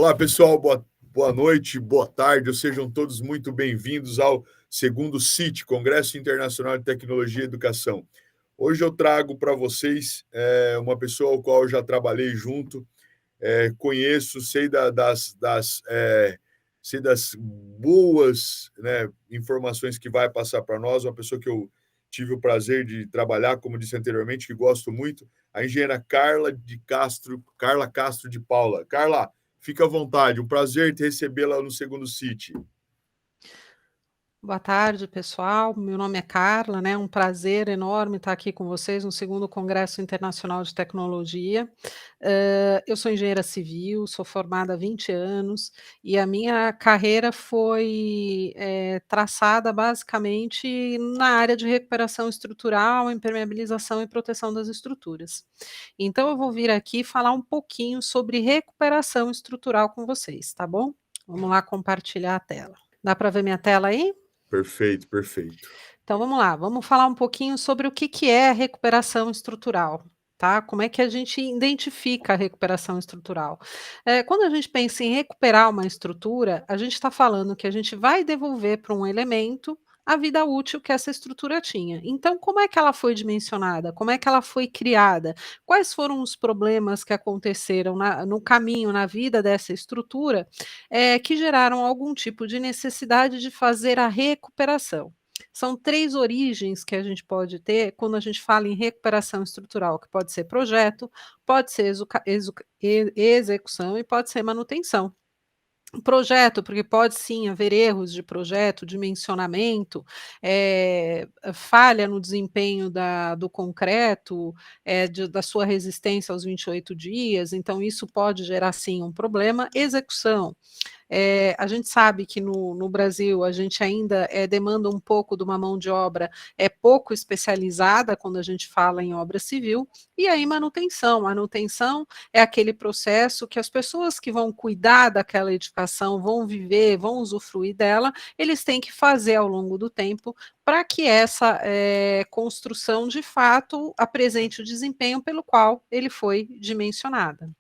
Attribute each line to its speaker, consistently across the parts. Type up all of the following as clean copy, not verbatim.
Speaker 1: Olá, pessoal, boa noite, boa tarde, sejam todos muito bem-vindos ao segundo CIT, Congresso Internacional de Tecnologia e Educação. Hoje eu trago para vocês uma pessoa ao qual eu já trabalhei junto, conheço, sei das boas, né, informações que vai passar para nós, uma pessoa que eu tive o prazer de trabalhar, como disse anteriormente, que gosto muito, a engenheira Carla Castro de Paula. Carla, fica à vontade, um prazer te recebê-la no segundo City.
Speaker 2: Boa tarde, pessoal. Meu nome é Carla, né? Um prazer enorme estar aqui com vocês no segundo Congresso Internacional de Tecnologia. Eu sou engenheira civil, sou formada há 20 anos e a minha carreira foi traçada basicamente na área de recuperação estrutural, impermeabilização e proteção das estruturas. Então, eu vou vir aqui falar um pouquinho sobre recuperação estrutural com vocês, tá bom? Vamos lá compartilhar a tela. Dá para ver minha tela aí?
Speaker 1: Perfeito, perfeito.
Speaker 2: Então vamos lá, vamos falar um pouquinho sobre o que é recuperação estrutural, tá? Como é que a gente identifica a recuperação estrutural? Quando a gente pensa em recuperar uma estrutura, a gente está falando que a gente vai devolver para um elemento a vida útil que essa estrutura tinha. Então, como é que ela foi dimensionada? Como é que ela foi criada? Quais foram os problemas que aconteceram no caminho, na vida dessa estrutura, que geraram algum tipo de necessidade de fazer a recuperação? São 3 origens que a gente pode ter quando a gente fala em recuperação estrutural, que pode ser projeto, pode ser execução e pode ser manutenção. Projeto, porque pode sim haver erros de projeto, dimensionamento, falha no desempenho do concreto, da sua resistência aos 28 dias, então isso pode gerar sim um problema. Execução, a gente sabe que no Brasil a gente ainda demanda um pouco de uma mão de obra pouco especializada quando a gente fala em obra civil, e aí manutenção é aquele processo que as pessoas que vão cuidar daquela edificação, vão viver, vão usufruir dela, eles têm que fazer ao longo do tempo para que essa construção de fato apresente o desempenho pelo qual ele foi dimensionada.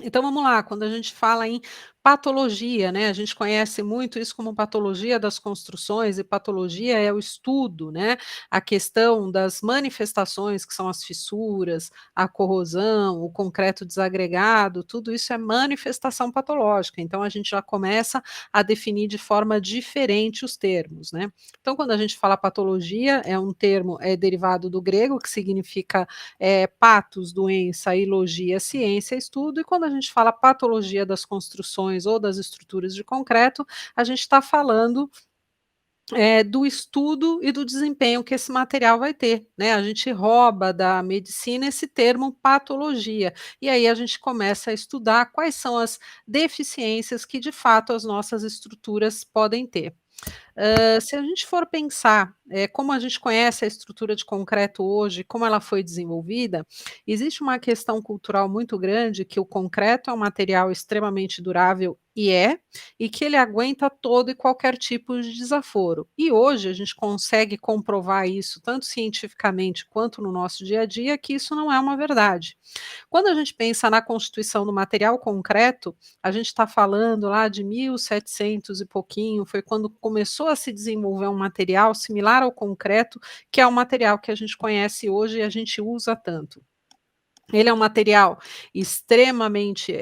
Speaker 2: Então vamos lá, quando a gente fala em patologia, né, a gente conhece muito isso como patologia das construções, e patologia é o estudo, né, a questão das manifestações, que são as fissuras, a corrosão, o concreto desagregado, tudo isso é manifestação patológica, então a gente já começa a definir de forma diferente os termos, né. Então quando a gente fala patologia, é um termo derivado do grego, que significa patos, doença, e logia, ciência, estudo, e quando a gente fala patologia das construções ou das estruturas de concreto, a gente está falando do estudo e do desempenho que esse material vai ter, né? A gente rouba da medicina esse termo patologia, e aí a gente começa a estudar quais são as deficiências que de fato as nossas estruturas podem ter. Se a gente for pensar, como a gente conhece a estrutura de concreto hoje, como ela foi desenvolvida, existe uma questão cultural muito grande que o concreto é um material extremamente durável e que ele aguenta todo e qualquer tipo de desaforo. E hoje a gente consegue comprovar isso tanto cientificamente quanto no nosso dia a dia, que isso não é uma verdade. Quando a gente pensa na constituição do material concreto, a gente está falando lá de 1700 e pouquinho, foi quando começou a se desenvolver um material similar ao concreto, que é o material que a gente conhece hoje e a gente usa tanto. Ele é um material extremamente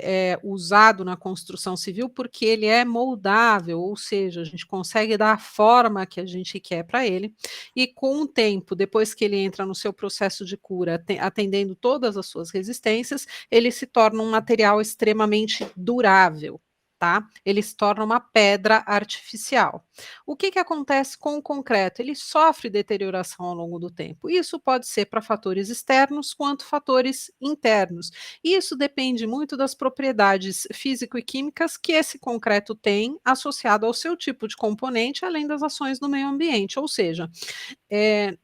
Speaker 2: usado na construção civil, porque ele é moldável, ou seja, a gente consegue dar a forma que a gente quer para ele, e com o tempo, depois que ele entra no seu processo de cura, atendendo todas as suas resistências, ele se torna um material extremamente durável. Tá? Ele se torna uma pedra artificial. O que acontece com o concreto? Ele sofre deterioração ao longo do tempo. Isso pode ser para fatores externos quanto fatores internos. E isso depende muito das propriedades físico e químicas que esse concreto tem associado ao seu tipo de componente, além das ações no meio ambiente. Ou seja, é,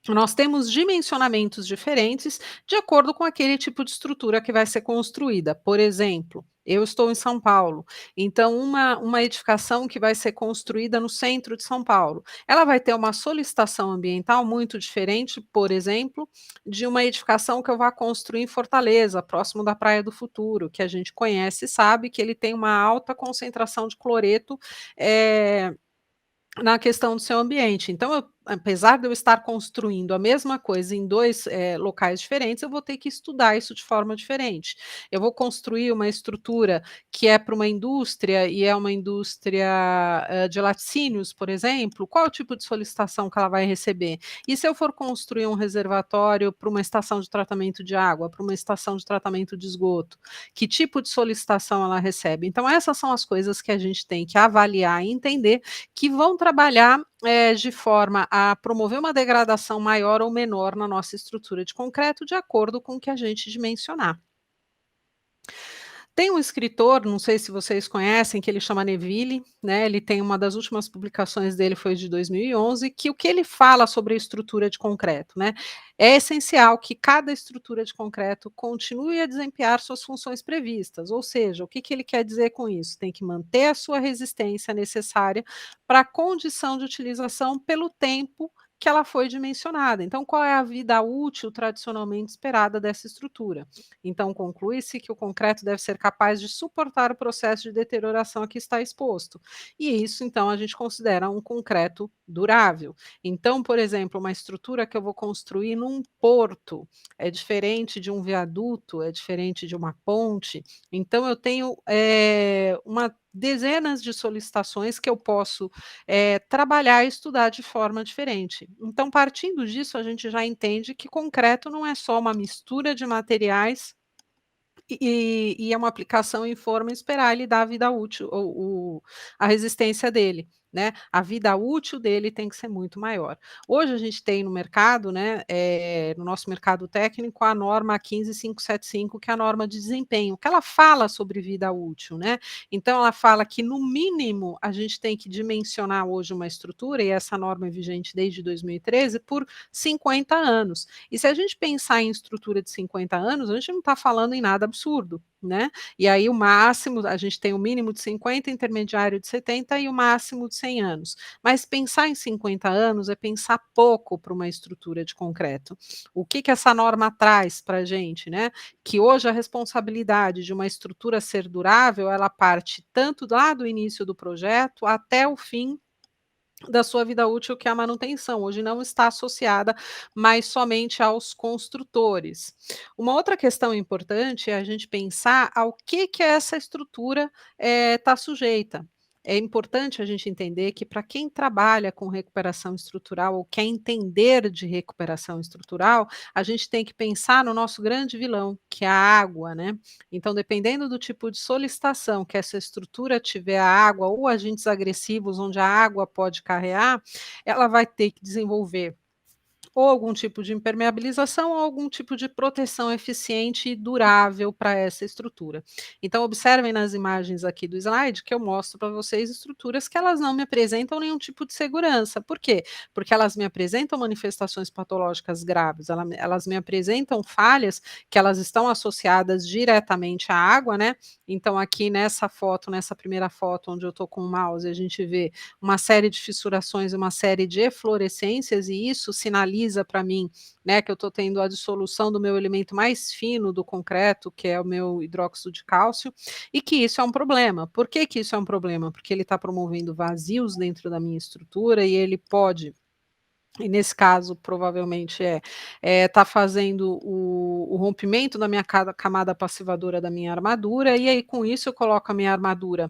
Speaker 2: Nós temos dimensionamentos diferentes de acordo com aquele tipo de estrutura que vai ser construída. Por exemplo, eu estou em São Paulo, então uma edificação que vai ser construída no centro de São Paulo, ela vai ter uma solicitação ambiental muito diferente, por exemplo, de uma edificação que eu vá construir em Fortaleza, próximo da Praia do Futuro, que a gente conhece e sabe que ele tem uma alta concentração de cloreto, eh, na questão do seu ambiente. Então apesar de eu estar construindo a mesma coisa em 2 locais diferentes, eu vou ter que estudar isso de forma diferente. Eu vou construir uma estrutura que é para uma indústria e é uma indústria, de laticínios, por exemplo, qual é o tipo de solicitação que ela vai receber? E se eu for construir um reservatório para uma estação de tratamento de água, para uma estação de tratamento de esgoto, que tipo de solicitação ela recebe? Então essas são as coisas que a gente tem que avaliar e entender, que vão trabalhar, de forma a promover uma degradação maior ou menor na nossa estrutura de concreto, de acordo com o que a gente dimensionar. Tem um escritor, não sei se vocês conhecem, que ele chama Neville, né, ele tem uma das últimas publicações dele foi de 2011, que o que ele fala sobre a estrutura de concreto, né, é essencial que cada estrutura de concreto continue a desempenhar suas funções previstas, ou seja, o que que ele quer dizer com isso? Tem que manter a sua resistência necessária para a condição de utilização pelo tempo que ela foi dimensionada. Então, qual é a vida útil tradicionalmente esperada dessa estrutura? Então, conclui-se que o concreto deve ser capaz de suportar o processo de deterioração a que está exposto. E isso, então, a gente considera um concreto durável. Então, por exemplo, uma estrutura que eu vou construir num porto é diferente de um viaduto, é diferente de uma ponte. Então, eu tenho uma dezenas de solicitações que eu posso trabalhar e estudar de forma diferente. Então, partindo disso, a gente já entende que concreto não é só uma mistura de materiais e é uma aplicação em forma e esperar ele dar a vida útil, ou a resistência dele, né, a vida útil dele tem que ser muito maior. Hoje a gente tem no mercado, né, no nosso mercado técnico, a norma 15575, que é a norma de desempenho, que ela fala sobre vida útil, né, então ela fala que no mínimo a gente tem que dimensionar hoje uma estrutura, e essa norma é vigente desde 2013, por 50 anos. E se a gente pensar em estrutura de 50 anos, a gente não está falando em nada absurdo, né? E aí o máximo, a gente tem o mínimo de 50, intermediário de 70 e o máximo de 100 anos. Mas pensar em 50 anos é pensar pouco para uma estrutura de concreto. O que que essa norma traz para a gente, né? Que hoje a responsabilidade de uma estrutura ser durável, ela parte tanto lá do início do projeto até o fim da sua vida útil, que é a manutenção, hoje não está associada mais somente aos construtores. Uma outra questão importante é a gente pensar ao que essa estrutura está sujeita. É importante a gente entender que, para quem trabalha com recuperação estrutural ou quer entender de recuperação estrutural, a gente tem que pensar no nosso grande vilão, que é a água, né? Então, dependendo do tipo de solicitação que essa estrutura tiver, a água ou agentes agressivos onde a água pode carrear, ela vai ter que desenvolver ou algum tipo de impermeabilização ou algum tipo de proteção eficiente e durável para essa estrutura. Então, observem nas imagens aqui do slide que eu mostro para vocês estruturas que elas não me apresentam nenhum tipo de segurança. Por quê? Porque elas me apresentam manifestações patológicas graves, elas me apresentam falhas que elas estão associadas diretamente à água, né? Então, aqui nessa foto, nessa primeira foto, onde eu estou com o mouse, a gente vê uma série de fissurações, uma série de eflorescências, e isso sinaliza para mim, né, que eu estou tendo a dissolução do meu elemento mais fino do concreto, que é o meu hidróxido de cálcio, e que isso é um problema. Por que que isso é um problema? Porque ele está promovendo vazios dentro da minha estrutura e ele pode, e nesse caso provavelmente tá fazendo o rompimento da minha camada passivadora da minha armadura, e aí com isso eu coloco a minha armadura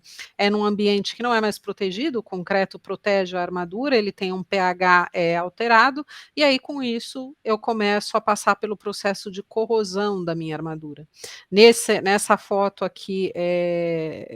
Speaker 2: num ambiente que não é mais protegido, o concreto protege a armadura, ele tem um pH alterado, e aí com isso eu começo a passar pelo processo de corrosão da minha armadura. Nessa foto aqui,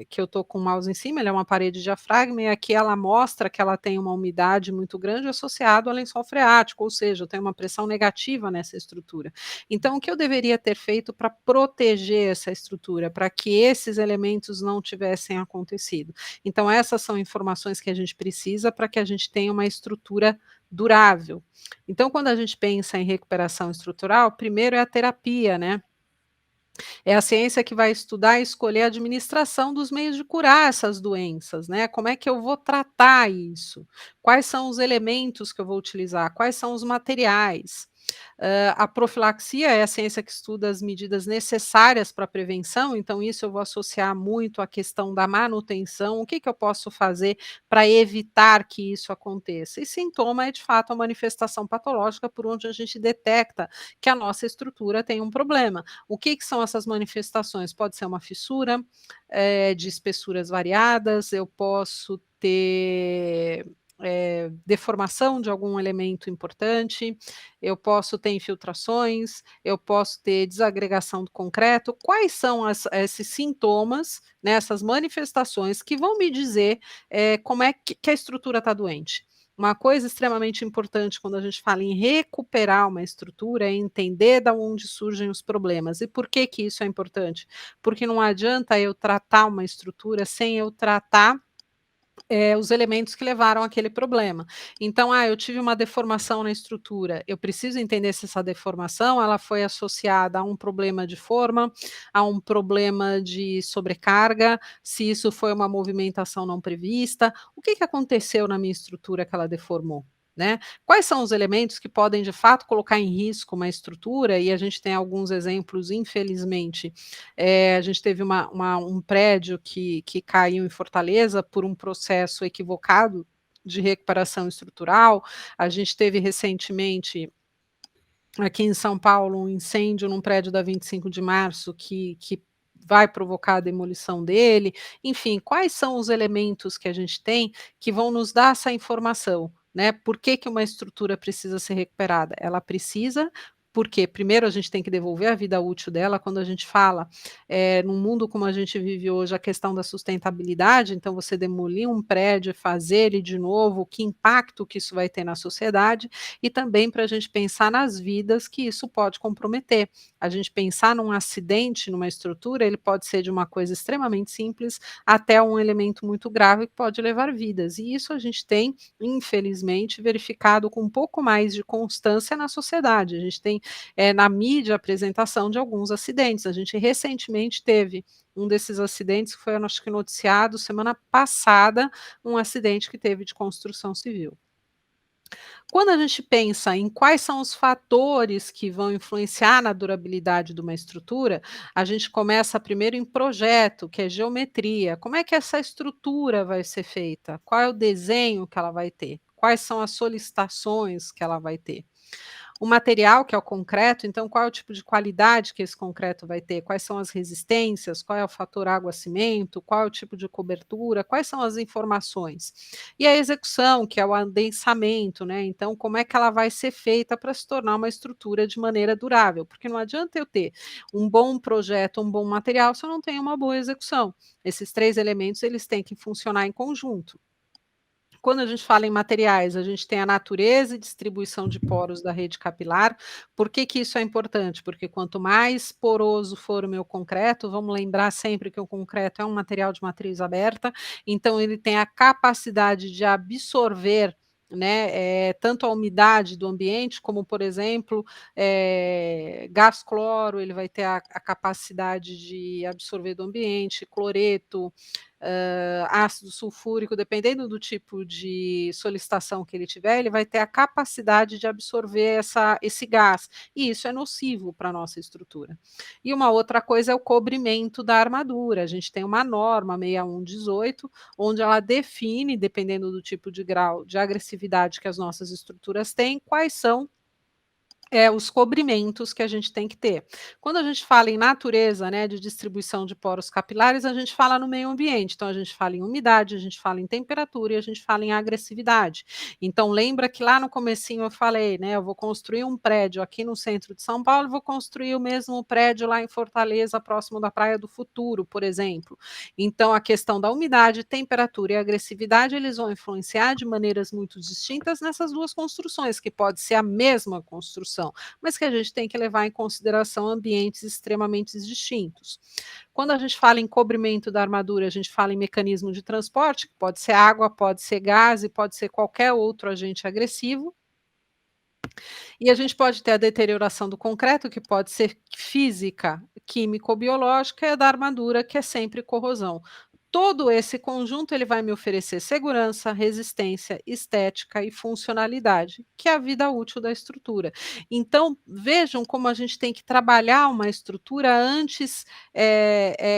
Speaker 2: que eu estou com o mouse em cima, ela é uma parede de diafragma, e aqui ela mostra que ela tem uma umidade muito grande associado ao lençol freático, ou seja, eu tenho uma pressão negativa nessa estrutura. Então, o que eu deveria ter feito para proteger essa estrutura, para que esses elementos não tivessem acontecido? Então, essas são informações que a gente precisa para que a gente tenha uma estrutura durável. Então, quando a gente pensa em recuperação estrutural, primeiro é a terapia, né? É a ciência que vai estudar e escolher a administração dos meios de curar essas doenças, né? Como é que eu vou tratar isso? Quais são os elementos que eu vou utilizar? Quais são os materiais? A profilaxia é a ciência que estuda as medidas necessárias para a prevenção, então isso eu vou associar muito à questão da manutenção, o que que eu posso fazer para evitar que isso aconteça? E sintoma é de fato a manifestação patológica por onde a gente detecta que a nossa estrutura tem um problema. O que que são essas manifestações? Pode ser uma fissura, de espessuras variadas, eu posso ter, deformação de algum elemento importante, eu posso ter infiltrações, eu posso ter desagregação do concreto. Quais são esses sintomas, né, essas manifestações que vão me dizer, como é que a estrutura está doente? Uma coisa extremamente importante quando a gente fala em recuperar uma estrutura é entender da onde surgem os problemas. E por que que isso é importante? Porque não adianta eu tratar uma estrutura sem eu tratar os elementos que levaram àquele problema. Então, eu tive uma deformação na estrutura, eu preciso entender se essa deformação ela foi associada a um problema de forma, a um problema de sobrecarga, se isso foi uma movimentação não prevista, o que que aconteceu na minha estrutura que ela deformou, né? Quais são os elementos que podem de fato colocar em risco uma estrutura, e a gente tem alguns exemplos, infelizmente, a gente teve um prédio que caiu em Fortaleza por um processo equivocado de recuperação estrutural. A gente teve recentemente, aqui em São Paulo, um incêndio num prédio da 25 de Março que vai provocar a demolição dele. Enfim, quais são os elementos que a gente tem que vão nos dar essa informação, né? Por que que uma estrutura precisa ser recuperada? Ela precisa porque primeiro a gente tem que devolver a vida útil dela. Quando a gente fala, num mundo como a gente vive hoje, a questão da sustentabilidade, então você demolir um prédio e fazer ele de novo, que impacto que isso vai ter na sociedade, e também para a gente pensar nas vidas que isso pode comprometer. A gente pensar num acidente numa estrutura, ele pode ser de uma coisa extremamente simples até um elemento muito grave que pode levar vidas. E isso a gente tem, infelizmente, verificado com um pouco mais de constância na sociedade. A gente tem na mídia a apresentação de alguns acidentes. A gente recentemente teve um desses acidentes que foi, acho que noticiado semana passada, um acidente que teve de construção civil. Quando a gente pensa em quais são os fatores que vão influenciar na durabilidade de uma estrutura, a gente começa primeiro em projeto, que é geometria. Como é que essa estrutura vai ser feita? Qual é o desenho que ela vai ter? Quais são as solicitações que ela vai ter? O material, que é o concreto, então qual é o tipo de qualidade que esse concreto vai ter? Quais são as resistências? Qual é o fator água-cimento? Qual é o tipo de cobertura? Quais são as informações? E a execução, que é o adensamento, né? Então, como é que ela vai ser feita para se tornar uma estrutura de maneira durável? Porque não adianta eu ter um bom projeto, um bom material, se eu não tenho uma boa execução. Esses três elementos, eles têm que funcionar em conjunto. Quando a gente fala em materiais, a gente tem a natureza e distribuição de poros da rede capilar. Por que que isso é importante? Porque quanto mais poroso for o meu concreto, vamos lembrar sempre que o concreto é um material de matriz aberta, então ele tem a capacidade de absorver, né, tanto a umidade do ambiente, como, por exemplo, gás cloro, ele vai ter a capacidade de absorver do ambiente, cloreto, ácido sulfúrico, dependendo do tipo de solicitação que ele tiver, ele vai ter a capacidade de absorver esse gás, e isso é nocivo para a nossa estrutura. E uma outra coisa é o cobrimento da armadura. A gente tem uma norma 6118, onde ela define, dependendo do tipo de grau de agressividade que as nossas estruturas têm, quais são os cobrimentos que a gente tem que ter. Quando a gente fala em natureza, né, de distribuição de poros capilares, a gente fala no meio ambiente. Então, a gente fala em umidade, a gente fala em temperatura e a gente fala em agressividade. Então, lembra que lá no comecinho eu falei, né, eu vou construir um prédio aqui no centro de São Paulo, vou construir o mesmo prédio lá em Fortaleza, próximo da Praia do Futuro, por exemplo. Então, a questão da umidade, temperatura e agressividade, eles vão influenciar de maneiras muito distintas nessas duas construções, que pode ser a mesma construção, mas que a gente tem que levar em consideração ambientes extremamente distintos. Quando a gente fala em cobrimento da armadura, a gente fala em mecanismo de transporte, que pode ser água, pode ser gás e pode ser qualquer outro agente agressivo. E a gente pode ter a deterioração do concreto, que pode ser física, químico-biológica, e a da armadura, que é sempre corrosão. Todo esse conjunto ele vai me oferecer segurança, resistência, estética e funcionalidade, que é a vida útil da estrutura. Então, vejam como a gente tem que trabalhar uma estrutura antes,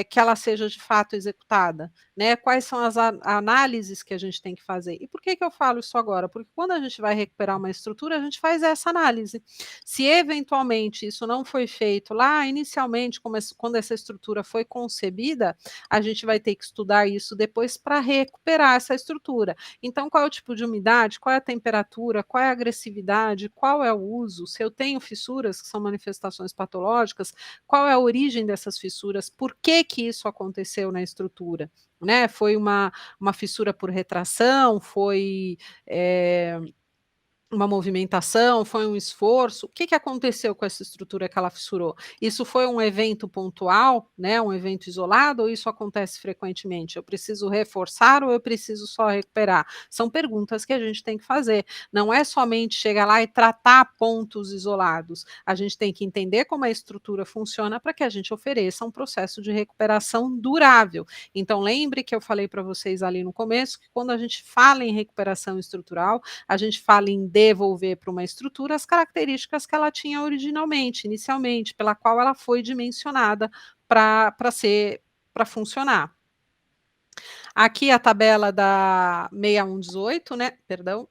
Speaker 2: que ela seja de fato executada, né, quais são as análises que a gente tem que fazer. E por que que eu falo isso agora? Porque quando a gente vai recuperar uma estrutura, a gente faz essa análise. Se eventualmente isso não foi feito lá inicialmente, quando essa estrutura foi concebida, a gente vai ter que estudar isso depois para recuperar essa estrutura. Então, qual é o tipo de umidade, qual é a temperatura, qual é a agressividade, qual é o uso, se eu tenho fissuras, que são manifestações patológicas, qual é a origem dessas fissuras, por que que isso aconteceu na estrutura, né? Foi uma fissura por retração, foi uma movimentação, foi um esforço, o que que aconteceu com essa estrutura que ela fissurou? Isso foi um evento pontual, né, um evento isolado ou isso acontece frequentemente? Eu preciso reforçar ou eu preciso só recuperar? São perguntas que a gente tem que fazer, não é somente chegar lá e tratar pontos isolados, a gente tem que entender como a estrutura funciona para que a gente ofereça um processo de recuperação durável. Então lembre que eu falei para vocês ali no começo, que quando a gente fala em recuperação estrutural, a gente fala em devolver para uma estrutura as características que ela tinha originalmente, inicialmente, pela qual ela foi dimensionada para funcionar. Aqui a tabela da 6118, né, perdão.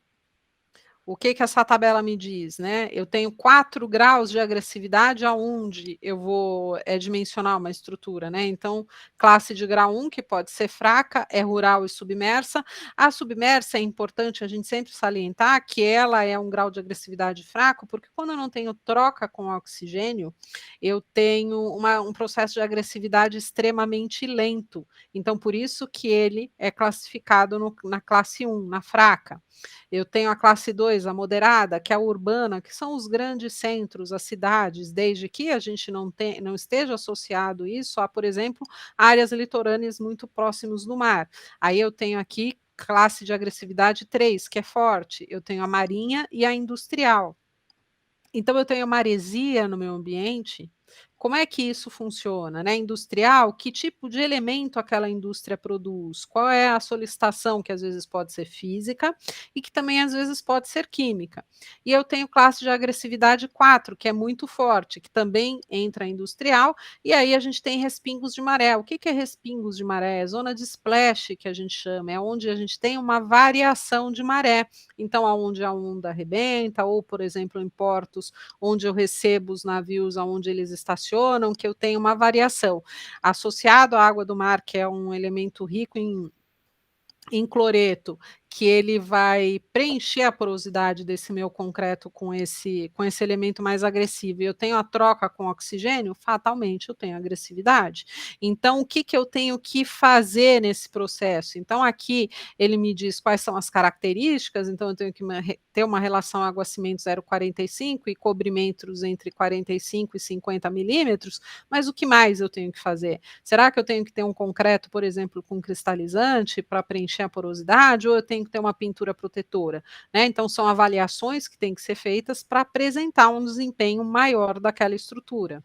Speaker 2: O que que essa tabela me diz, né? Eu tenho 4 graus de agressividade aonde eu vou dimensionar uma estrutura, né? Então, classe de grau 1, que pode ser fraca, é rural e submersa. A submersa é importante a gente sempre salientar que ela é um grau de agressividade fraco, porque quando eu não tenho troca com oxigênio, eu tenho um processo de agressividade extremamente lento. Então, por isso que ele é classificado na classe 1, na fraca. Eu tenho a classe 2, a moderada, que é a urbana, que são os grandes centros, as cidades, desde que a gente não esteja associado isso a, por exemplo, áreas litorâneas muito próximos do mar. Aí eu tenho aqui classe de agressividade 3, que é forte, eu tenho a marinha e a industrial. Então eu tenho maresia no meu ambiente, como é que isso funciona, né? Industrial, que tipo de elemento aquela indústria produz? Qual é a solicitação que às vezes pode ser física e que também às vezes pode ser química. E eu tenho classe de agressividade 4, que é muito forte, que também entra industrial, e aí a gente tem respingos de maré. O que que é respingos de maré? É zona de splash, que a gente chama, é onde a gente tem uma variação de maré. Então, aonde a onda arrebenta, ou, por exemplo, em portos onde eu recebo os navios aonde eles estacionam, que eu tenho uma variação. Associado à água do mar, que é um elemento rico em cloreto, que ele vai preencher a porosidade desse meu concreto com esse elemento mais agressivo, e eu tenho a troca com oxigênio, fatalmente eu tenho agressividade. Então, o que que eu tenho que fazer nesse processo? Então, aqui ele me diz quais são as características, então eu tenho que ter uma relação água-cimento 0,45 e cobrimentos entre 45 e 50 milímetros, mas o que mais eu tenho que fazer? Será que eu tenho que ter um concreto, por exemplo, com cristalizante para preencher a porosidade, ou eu tenho que ter uma pintura protetora, né? Então são avaliações que têm que ser feitas para apresentar um desempenho maior daquela estrutura.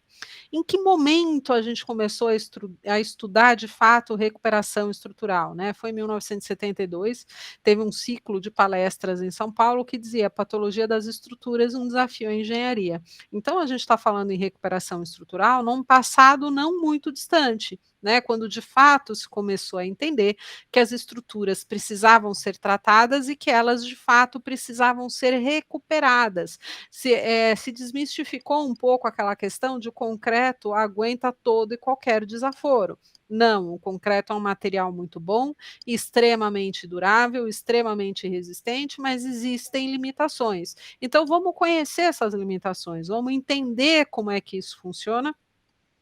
Speaker 2: Em que momento a gente começou a estudar de fato recuperação estrutural, né? Foi em 1972, teve um ciclo de palestras em São Paulo que dizia patologia das estruturas, um desafio à engenharia. Então a gente está falando em recuperação estrutural num passado não muito distante, né, quando de fato se começou a entender que as estruturas precisavam ser tratadas e que elas de fato precisavam ser recuperadas. Se desmistificou um pouco aquela questão de o concreto aguenta todo e qualquer desaforo. Não, o concreto é um material muito bom, extremamente durável, extremamente resistente, mas existem limitações. Então vamos conhecer essas limitações, vamos entender como é que isso funciona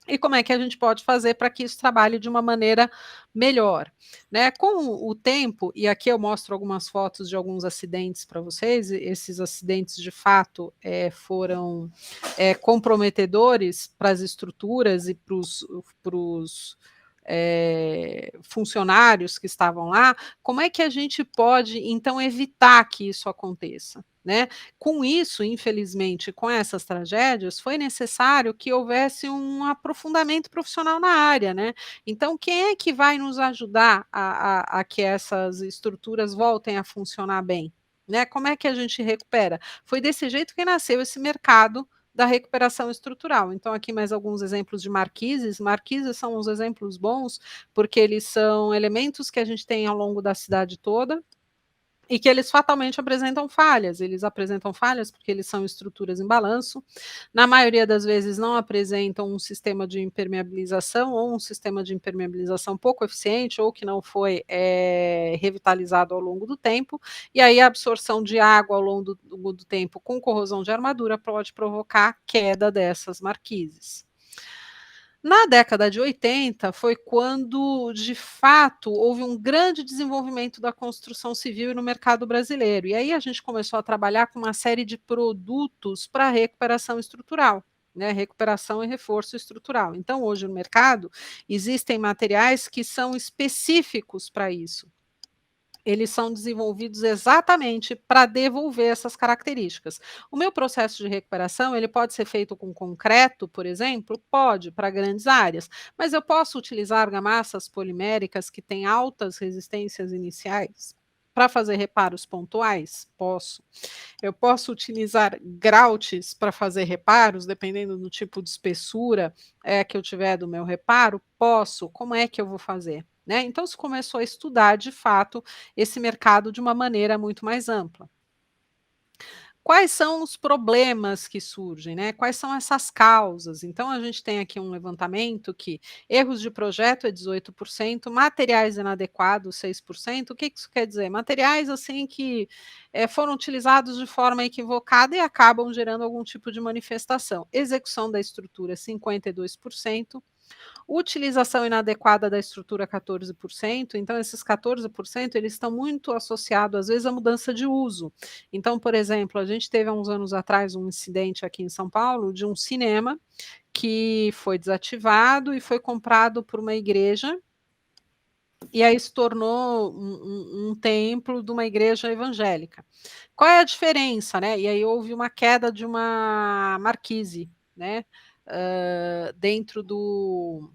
Speaker 2: e como é que a gente pode fazer para que isso trabalhe de uma maneira melhor, né? Com o tempo, e aqui eu mostro algumas fotos de alguns acidentes para vocês, esses acidentes de fato foram comprometedores para as estruturas e para os funcionários que estavam lá, como é que a gente pode, então, evitar que isso aconteça, né? Com isso, infelizmente, com essas tragédias, foi necessário que houvesse um aprofundamento profissional na área, né? Então, quem é que vai nos ajudar a que essas estruturas voltem a funcionar bem? Né? Como é que a gente recupera? Foi desse jeito que nasceu esse mercado da recuperação estrutural. Então, aqui mais alguns exemplos de marquises. Marquises são uns exemplos bons, porque eles são elementos que a gente tem ao longo da cidade toda, e que eles fatalmente apresentam falhas. Eles apresentam falhas porque eles são estruturas em balanço. Na maioria das vezes não apresentam um sistema de impermeabilização ou um sistema de impermeabilização pouco eficiente ou que não foi revitalizado ao longo do tempo. E aí a absorção de água ao longo do tempo com corrosão de armadura pode provocar queda dessas marquises. Na década de 80 foi quando, de fato, houve um grande desenvolvimento da construção civil e no mercado brasileiro. E aí a gente começou a trabalhar com uma série de produtos para recuperação estrutural, né, recuperação e reforço estrutural. Então, hoje no mercado existem materiais que são específicos para isso. Eles são desenvolvidos exatamente para devolver essas características. O meu processo de recuperação, ele pode ser feito com concreto, por exemplo? Pode, para grandes áreas, mas eu posso utilizar argamassas poliméricas que têm altas resistências iniciais para fazer reparos pontuais? Posso. Eu posso utilizar grautes para fazer reparos, dependendo do tipo de espessura que eu tiver do meu reparo? Posso. Como é que eu vou fazer? Né? Então, se começou a estudar, de fato, esse mercado de uma maneira muito mais ampla. Quais são os problemas que surgem, né? Quais são essas causas? Então, a gente tem aqui um levantamento que erros de projeto é 18%, materiais inadequados 6%. O que isso quer dizer? Materiais assim que foram utilizados de forma equivocada e acabam gerando algum tipo de manifestação. Execução da estrutura 52%. Utilização inadequada da estrutura 14%, então esses 14% eles estão muito associados às vezes à mudança de uso. Então, por exemplo, a gente teve há uns anos atrás um incidente aqui em São Paulo de um cinema que foi desativado e foi comprado por uma igreja, e aí se tornou um templo de uma igreja evangélica. Qual é a diferença, né? E aí houve uma queda de uma marquise, né? Dentro do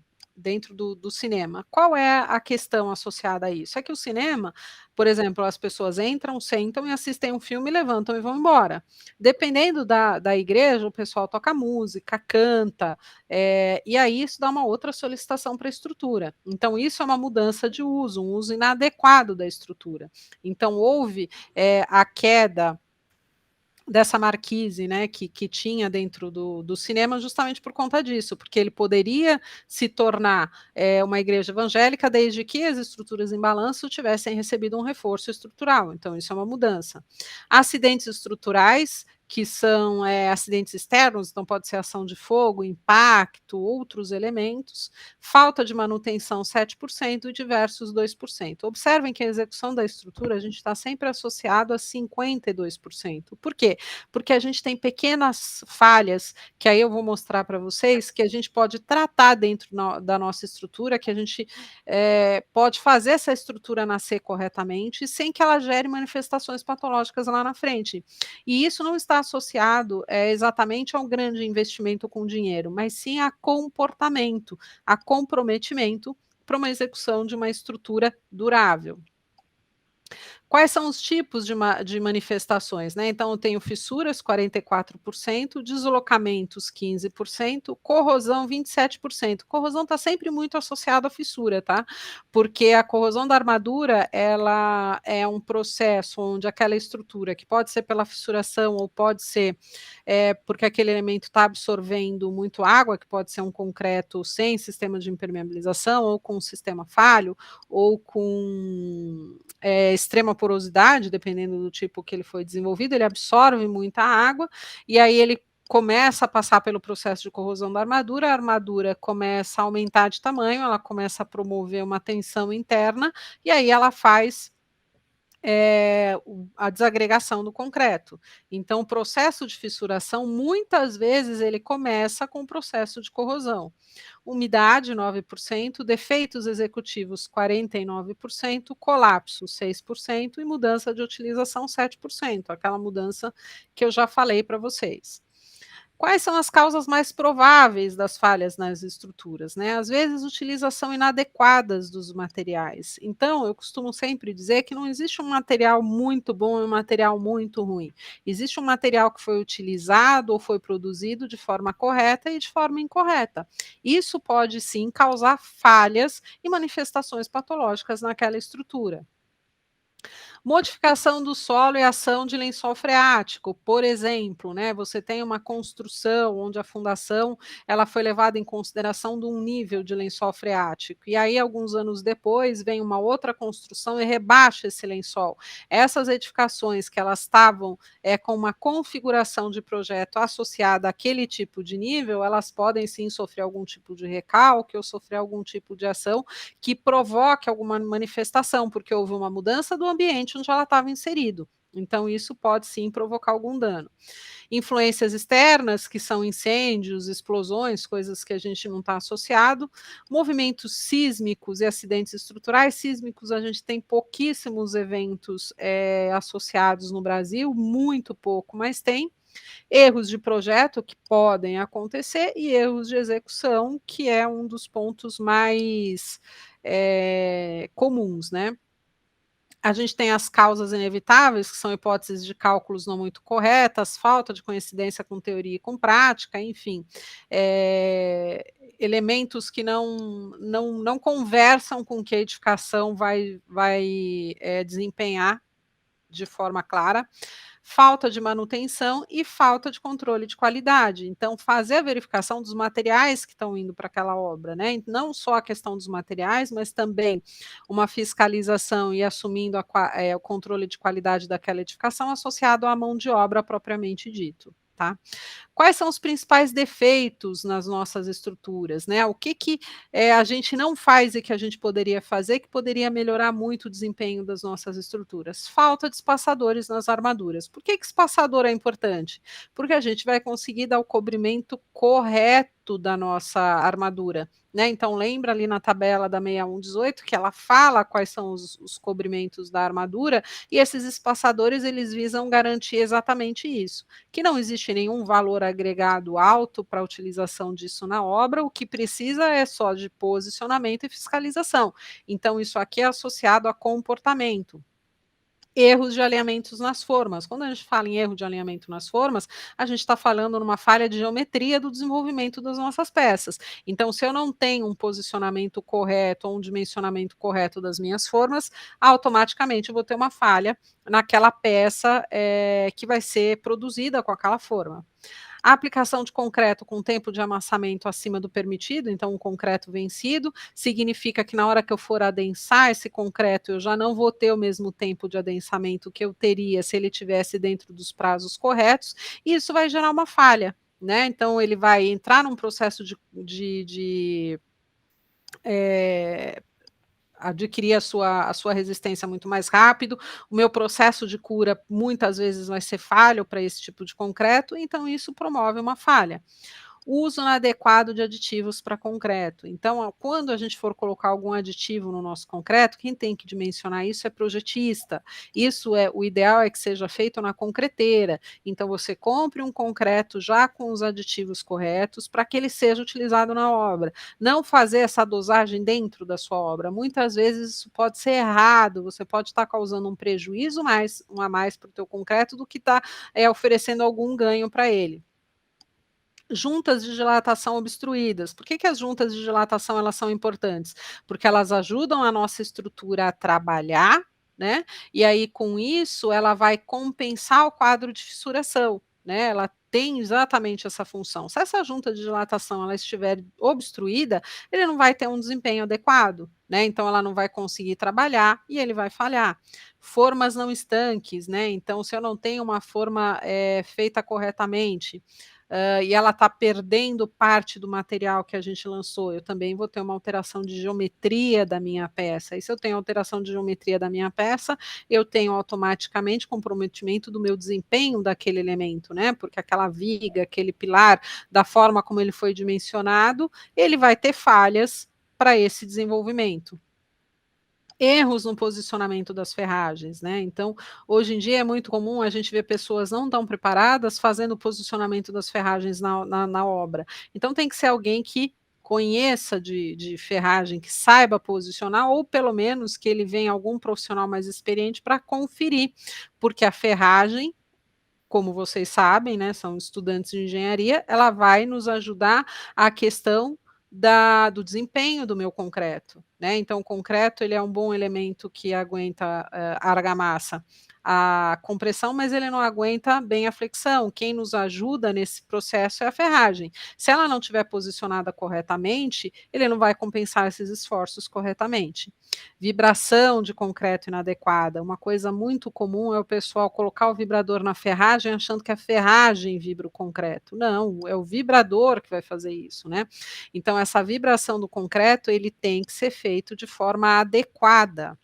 Speaker 2: cinema. Qual é a questão associada a isso? É que o cinema, por exemplo, as pessoas entram, sentam e assistem um filme, levantam e vão embora. Dependendo da igreja, o pessoal toca música, canta, e aí isso dá uma outra solicitação para a estrutura. Então, isso é uma mudança de uso, um uso inadequado da estrutura. Então, houve a queda dessa marquise, né, que tinha dentro do cinema justamente por conta disso, porque ele poderia se tornar uma igreja evangélica desde que as estruturas em balanço tivessem recebido um reforço estrutural, então isso é uma mudança. Acidentes estruturais, que são acidentes externos, então pode ser ação de fogo, impacto, outros elementos, falta de manutenção 7% e diversos 2%. Observem que a execução da estrutura a gente está sempre associado a 52%. Por quê? Porque a gente tem pequenas falhas, que aí eu vou mostrar para vocês, que a gente pode tratar dentro da nossa estrutura, que a gente pode fazer essa estrutura nascer corretamente, sem que ela gere manifestações patológicas lá na frente. E isso não está associado exatamente a um grande investimento com dinheiro, mas sim a comportamento, a comprometimento para uma execução de uma estrutura durável. Quais são os tipos de manifestações, né? Então, eu tenho fissuras, 44%, deslocamentos, 15%, corrosão, 27%. Corrosão está sempre muito associada à fissura, tá? Porque a corrosão da armadura, ela é um processo onde aquela estrutura, que pode ser pela fissuração ou pode ser porque aquele elemento está absorvendo muito água, que pode ser um concreto sem sistema de impermeabilização, ou com um sistema falho, ou com extrema porosidade, dependendo do tipo que ele foi desenvolvido, ele absorve muita água, e aí ele começa a passar pelo processo de corrosão da armadura, a armadura começa a aumentar de tamanho, ela começa a promover uma tensão interna, e aí ela faz A desagregação do concreto. Então, o processo de fissuração, muitas vezes, ele começa com o processo de corrosão. Umidade, 9%, defeitos executivos, 49%, colapso, 6% e mudança de utilização, 7%, aquela mudança que eu já falei para vocês. Quais são as causas mais prováveis das falhas nas estruturas, né? Às vezes, utilização inadequadas dos materiais. Então, eu costumo sempre dizer que não existe um material muito bom e um material muito ruim. Existe um material que foi utilizado ou foi produzido de forma correta e de forma incorreta. Isso pode sim causar falhas e manifestações patológicas naquela estrutura. Modificação do solo e ação de lençol freático, por exemplo, né, você tem uma construção onde a fundação ela foi levada em consideração de um nível de lençol freático, e aí alguns anos depois vem uma outra construção e rebaixa esse lençol. Essas edificações que elas estavam com uma configuração de projeto associada àquele tipo de nível, elas podem sim sofrer algum tipo de recalque ou sofrer algum tipo de ação que provoque alguma manifestação, porque houve uma mudança do ambiente onde ela estava inserido. Então, isso pode sim provocar algum dano. Influências externas, que são incêndios, explosões, coisas que a gente não está associado. Movimentos sísmicos e acidentes estruturais. Sísmicos, a gente tem pouquíssimos eventos associados no Brasil, muito pouco, mas tem. Erros de projeto que podem acontecer e erros de execução, que é um dos pontos mais comuns, né? A gente tem as causas inevitáveis, que são hipóteses de cálculos não muito corretas, falta de coincidência com teoria e com prática, enfim, elementos que não conversam com o que a edificação vai desempenhar de forma clara, falta de manutenção e falta de controle de qualidade. Então, fazer a verificação dos materiais que estão indo para aquela obra, né? Não só a questão dos materiais, mas também uma fiscalização e assumindo o controle de qualidade daquela edificação associado à mão de obra propriamente dito, tá? Quais são os principais defeitos nas nossas estruturas, né? O que a gente não faz e que a gente poderia fazer, que poderia melhorar muito o desempenho das nossas estruturas? Falta de espaçadores nas armaduras. Por que espaçador é importante? Porque a gente vai conseguir dar o cobrimento correto da nossa armadura, né? Então, lembra ali na tabela da 6118 que ela fala quais são os cobrimentos da armadura, e esses espaçadores, eles visam garantir exatamente isso, que não existe nenhum valor agregado alto para a utilização disso na obra, o que precisa é só de posicionamento e fiscalização. Então, isso aqui é associado a comportamento. Erros de alinhamentos nas formas. Quando a gente fala em erro de alinhamento nas formas, a gente está falando numa falha de geometria do desenvolvimento das nossas peças. Então, se eu não tenho um posicionamento correto ou um dimensionamento correto das minhas formas, automaticamente eu vou ter uma falha naquela peça que vai ser produzida com aquela forma. A aplicação de concreto com tempo de amassamento acima do permitido, então um concreto vencido, significa que na hora que eu for adensar esse concreto, eu já não vou ter o mesmo tempo de adensamento que eu teria se ele tivesse dentro dos prazos corretos, e isso vai gerar uma falha, né? Então ele vai entrar num processo de adquirir a sua resistência muito mais rápido, o meu processo de cura muitas vezes vai ser falho para esse tipo de concreto, então isso promove uma falha. Uso inadequado de aditivos para concreto. Então, quando a gente for colocar algum aditivo no nosso concreto, quem tem que dimensionar isso é projetista. Isso o ideal é que seja feito na concreteira. Então, você compre um concreto já com os aditivos corretos para que ele seja utilizado na obra. Não fazer essa dosagem dentro da sua obra. Muitas vezes isso pode ser errado, você pode estar causando um prejuízo a mais para o teu concreto do que está oferecendo algum ganho para ele. Juntas de dilatação obstruídas. Por que as juntas de dilatação elas são importantes? Porque elas ajudam a nossa estrutura a trabalhar, né? E aí, com isso, ela vai compensar o quadro de fissuração, né? Ela tem exatamente essa função. Se essa junta de dilatação ela estiver obstruída, ele não vai ter um desempenho adequado, né? Então, ela não vai conseguir trabalhar e ele vai falhar. Formas não estanques, né? Então, se eu não tenho uma forma feita corretamente, e ela está perdendo parte do material que a gente lançou, eu também vou ter uma alteração de geometria da minha peça. E se eu tenho alteração de geometria da minha peça, eu tenho automaticamente comprometimento do meu desempenho daquele elemento, né? Porque aquela viga, aquele pilar, da forma como ele foi dimensionado, ele vai ter falhas para esse desenvolvimento. Erros no posicionamento das ferragens, né? Então, hoje em dia é muito comum a gente ver pessoas não tão preparadas fazendo o posicionamento das ferragens na obra. Então, tem que ser alguém que conheça de ferragem, que saiba posicionar, ou pelo menos que ele venha algum profissional mais experiente para conferir, porque a ferragem, como vocês sabem, né, são estudantes de engenharia, ela vai nos ajudar a questão do desempenho do meu concreto, né? Então, o concreto ele é um bom elemento que aguenta a argamassa, a compressão, mas ele não aguenta bem a flexão. Quem nos ajuda nesse processo é a ferragem. Se ela não estiver posicionada corretamente, ele não vai compensar esses esforços corretamente. Vibração de concreto inadequada. Uma coisa muito comum é o pessoal colocar o vibrador na ferragem achando que a ferragem vibra o concreto. Não, é o vibrador que vai fazer isso, né? Então, essa vibração do concreto, ele tem que ser feito de forma adequada.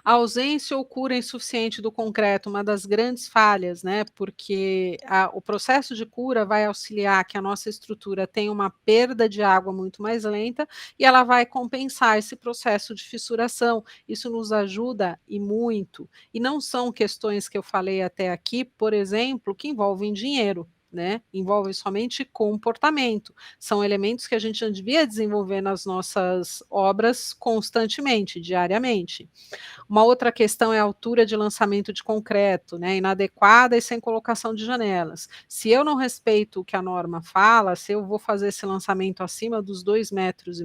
Speaker 2: A ausência ou cura insuficiente do concreto, uma das grandes falhas, né? Porque o processo de cura vai auxiliar que a nossa estrutura tenha uma perda de água muito mais lenta e ela vai compensar esse processo de fissuração. Isso nos ajuda e muito. E não são questões que eu falei até aqui, por exemplo, que envolvem dinheiro. Né? Envolve somente comportamento. São elementos que a gente devia desenvolver nas nossas obras constantemente, diariamente. Uma outra questão é a altura de lançamento de concreto, né, inadequada e sem colocação de janelas. Se eu não respeito o que a norma fala, se eu vou fazer esse lançamento acima dos 2,5 metros,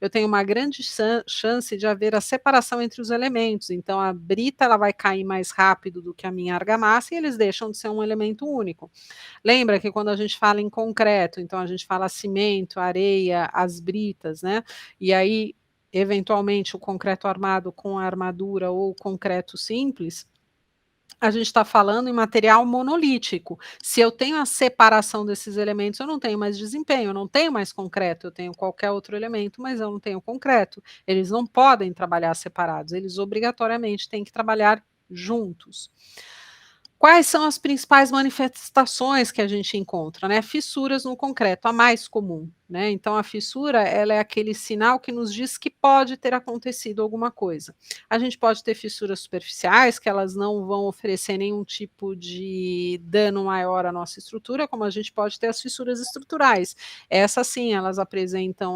Speaker 2: eu tenho uma grande chance de haver a separação entre os elementos. Então, a brita ela vai cair mais rápido do que a minha argamassa e eles deixam de ser um elemento único. Lembra que quando a gente fala em concreto, então a gente fala cimento, areia, as britas, né? E aí eventualmente o concreto armado com a armadura ou concreto simples, a gente está falando em material monolítico. Se eu tenho a separação desses elementos, eu não tenho mais desempenho, eu não tenho mais concreto, eu tenho qualquer outro elemento, mas eu não tenho concreto. Eles não podem trabalhar separados, eles obrigatoriamente têm que trabalhar juntos. Quais são as principais manifestações que a gente encontra, né? Fissuras no concreto, a mais comum, né? Então, a fissura, ela é aquele sinal que nos diz que pode ter acontecido alguma coisa. A gente pode ter fissuras superficiais, que elas não vão oferecer nenhum tipo de dano maior à nossa estrutura, como a gente pode ter as fissuras estruturais. Essas sim, elas apresentam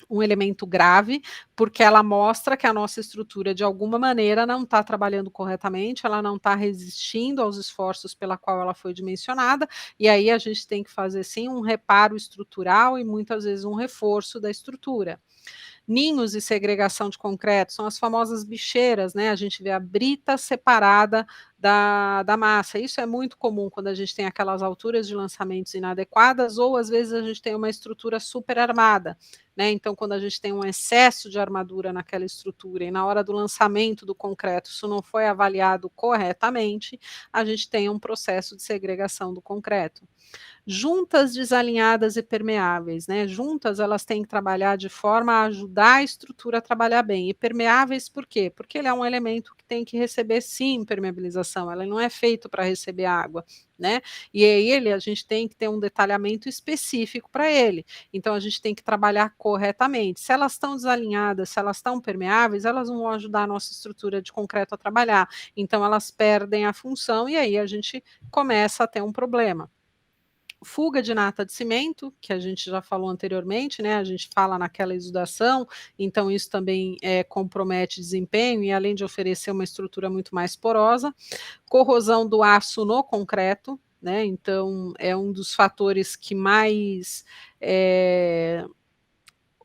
Speaker 2: um elemento grave, porque ela mostra que a nossa estrutura, de alguma maneira, não está trabalhando corretamente, ela não está resistindo aos esforços pela qual ela foi dimensionada, e aí a gente tem que fazer, sim, um reparo estrutural e, muitas vezes, um reforço da estrutura. Ninhos e segregação de concreto são as famosas bicheiras, né? A gente vê a brita separada da massa. Isso é muito comum quando a gente tem aquelas alturas de lançamentos inadequadas, ou às vezes a gente tem uma estrutura super armada, né? Então, quando a gente tem um excesso de armadura naquela estrutura e na hora do lançamento do concreto isso não foi avaliado corretamente, a gente tem um processo de segregação do concreto. Juntas desalinhadas e permeáveis, né? Juntas elas têm que trabalhar de forma a ajudar a estrutura a trabalhar bem. E permeáveis por quê? Porque ele é um elemento que tem que receber sim permeabilização, ela não é feito para receber água, né? E aí a gente tem que ter um detalhamento específico para ele. Então a gente tem que trabalhar corretamente. Se elas estão desalinhadas, se elas estão permeáveis, elas não vão ajudar a nossa estrutura de concreto a trabalhar. Então elas perdem a função e aí a gente começa a ter um problema. Fuga de nata de cimento, que a gente já falou anteriormente, né? A gente fala naquela exudação, então isso também compromete desempenho e além de oferecer uma estrutura muito mais porosa. Corrosão do aço no concreto, né? Então é um dos fatores que mais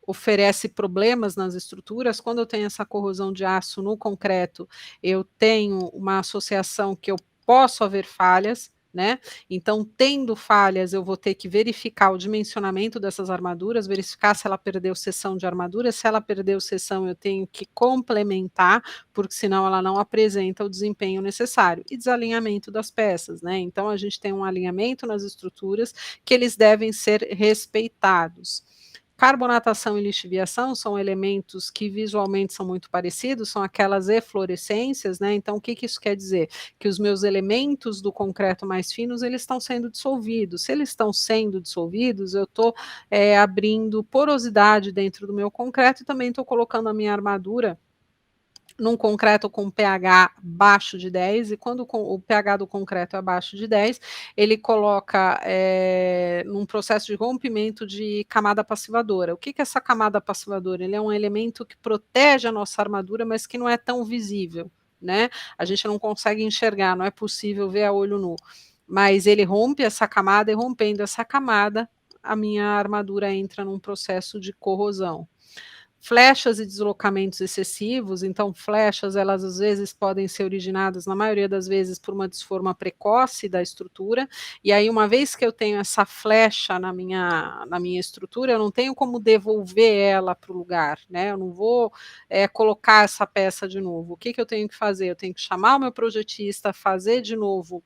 Speaker 2: oferece problemas nas estruturas. Quando eu tenho essa corrosão de aço no concreto, eu tenho uma associação que eu posso haver falhas, né. Então, tendo falhas, eu vou ter que verificar o dimensionamento dessas armaduras, verificar se ela perdeu seção de armadura, se ela perdeu seção, eu tenho que complementar, porque senão ela não apresenta o desempenho necessário. E desalinhamento das peças, né. Então a gente tem um alinhamento nas estruturas que eles devem ser respeitados. Carbonatação e lixiviação são elementos que visualmente são muito parecidos, são aquelas eflorescências, né, então o que que isso quer dizer? Que os meus elementos do concreto mais finos, eles estão sendo dissolvidos. Se eles estão sendo dissolvidos, eu estou abrindo porosidade dentro do meu concreto e também estou colocando a minha armadura num concreto com pH abaixo de 10, e quando o pH do concreto é abaixo de 10, ele coloca num processo de rompimento de camada passivadora. O que que é essa camada passivadora? Ele é um elemento que protege a nossa armadura, mas que não é tão visível, né? A gente não consegue enxergar, não é possível ver a olho nu. Mas ele rompe essa camada, e rompendo essa camada, a minha armadura entra num processo de corrosão. Flechas e deslocamentos excessivos, então flechas, elas às vezes podem ser originadas, na maioria das vezes, por uma desforma precoce da estrutura, e aí uma vez que eu tenho essa flecha na minha estrutura, eu não tenho como devolver ela para o lugar, né, eu não vou colocar essa peça de novo. O que que eu tenho que fazer? Eu tenho que chamar o meu projetista, fazer de novo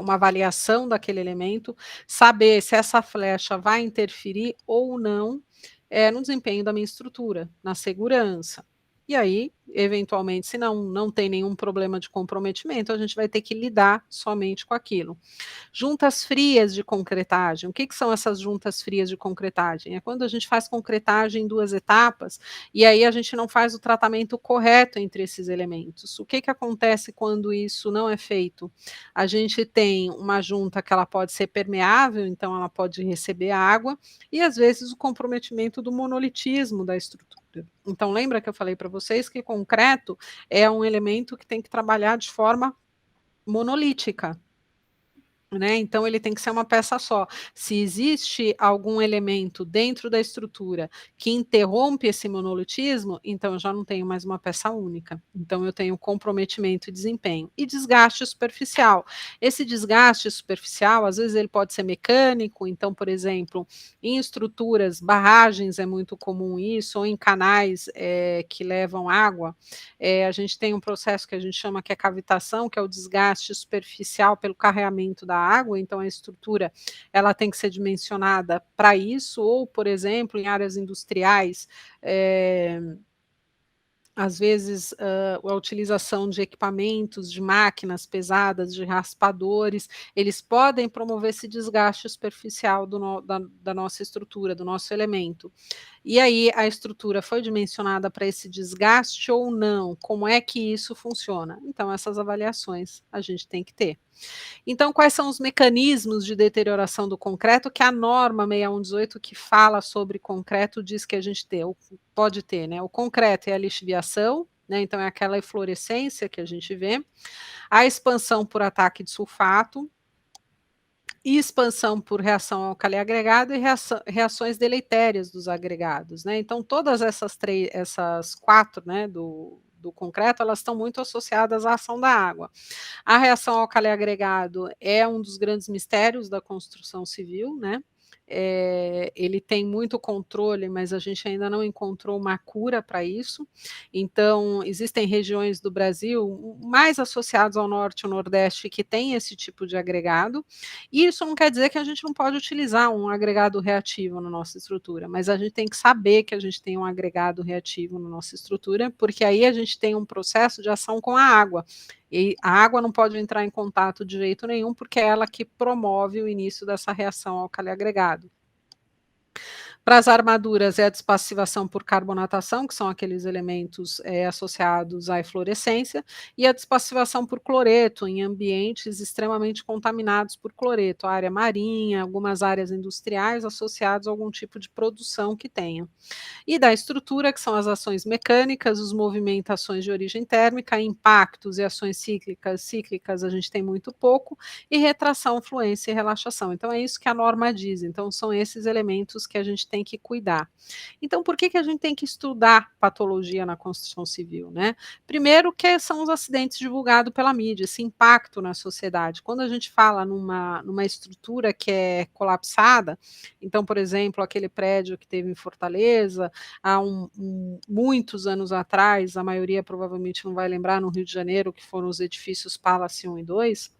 Speaker 2: uma avaliação daquele elemento, saber se essa flecha vai interferir ou não no desempenho da minha estrutura, na segurança. E aí, eventualmente, se não tem nenhum problema de comprometimento, a gente vai ter que lidar somente com aquilo. Juntas frias de concretagem. O que que são essas juntas frias de concretagem? É quando a gente faz concretagem em 2 etapas, e aí a gente não faz o tratamento correto entre esses elementos. O que que acontece quando isso não é feito? A gente tem uma junta que ela pode ser permeável, então ela pode receber água, e às vezes o comprometimento do monolitismo da estrutura. Então lembra que eu falei para vocês que concreto é um elemento que tem que trabalhar de forma monolítica, né, então ele tem que ser uma peça só. Se existe algum elemento dentro da estrutura que interrompe esse monolitismo, então eu já não tenho mais uma peça única. Então eu tenho comprometimento e desempenho. E desgaste superficial. Esse desgaste superficial, às vezes ele pode ser mecânico, então, por exemplo, em estruturas, barragens é muito comum isso, ou em canais que levam água, a gente tem um processo que a gente chama que é cavitação, que é o desgaste superficial pelo carreamento da água, então a estrutura ela tem que ser dimensionada para isso, ou, por exemplo, em áreas industriais, às vezes, a utilização de equipamentos, de máquinas pesadas, de raspadores, eles podem promover esse desgaste superficial da nossa estrutura, do nosso elemento. E aí, a estrutura foi dimensionada para esse desgaste ou não? Como é que isso funciona? Então, essas avaliações a gente tem que ter. Então, quais são os mecanismos de deterioração do concreto que a norma 6118 que fala sobre concreto diz que a gente pode ter, né? O concreto é a lixiviação, né? Então é aquela eflorescência que a gente vê, a expansão por ataque de sulfato, e expansão por reação ao alcali agregado e reações deletérias dos agregados, né? Então todas essas 4, né, do concreto, elas estão muito associadas à ação da água. A reação ao alcali agregado é um dos grandes mistérios da construção civil, né? Ele tem muito controle, mas a gente ainda não encontrou uma cura para isso. Então, existem regiões do Brasil mais associadas ao norte e ao nordeste que têm esse tipo de agregado, e isso não quer dizer que a gente não pode utilizar um agregado reativo na nossa estrutura, mas a gente tem que saber que a gente tem um agregado reativo na nossa estrutura, porque aí a gente tem um processo de ação com a água. E a água não pode entrar em contato de jeito nenhum, porque é ela que promove o início dessa reação ao alcali agregado. Para as armaduras, é a despassivação por carbonatação, que são aqueles elementos associados à eflorescência, e a despassivação por cloreto, em ambientes extremamente contaminados por cloreto, área marinha, algumas áreas industriais associadas a algum tipo de produção que tenha. E da estrutura, que são as ações mecânicas, os movimentações de origem térmica, impactos e ações cíclicas a gente tem muito pouco, e retração, fluência e relaxação. Então é isso que a norma diz, então são esses elementos que a gente tem tem que cuidar. Então, por que que a gente tem que estudar patologia na construção civil, né? Primeiro que são os acidentes divulgados pela mídia, esse impacto na sociedade. Quando a gente fala numa estrutura que é colapsada, então, por exemplo, aquele prédio que teve em Fortaleza, há muitos anos atrás, a maioria provavelmente não vai lembrar, no Rio de Janeiro, que foram os edifícios Palace 1 e 2,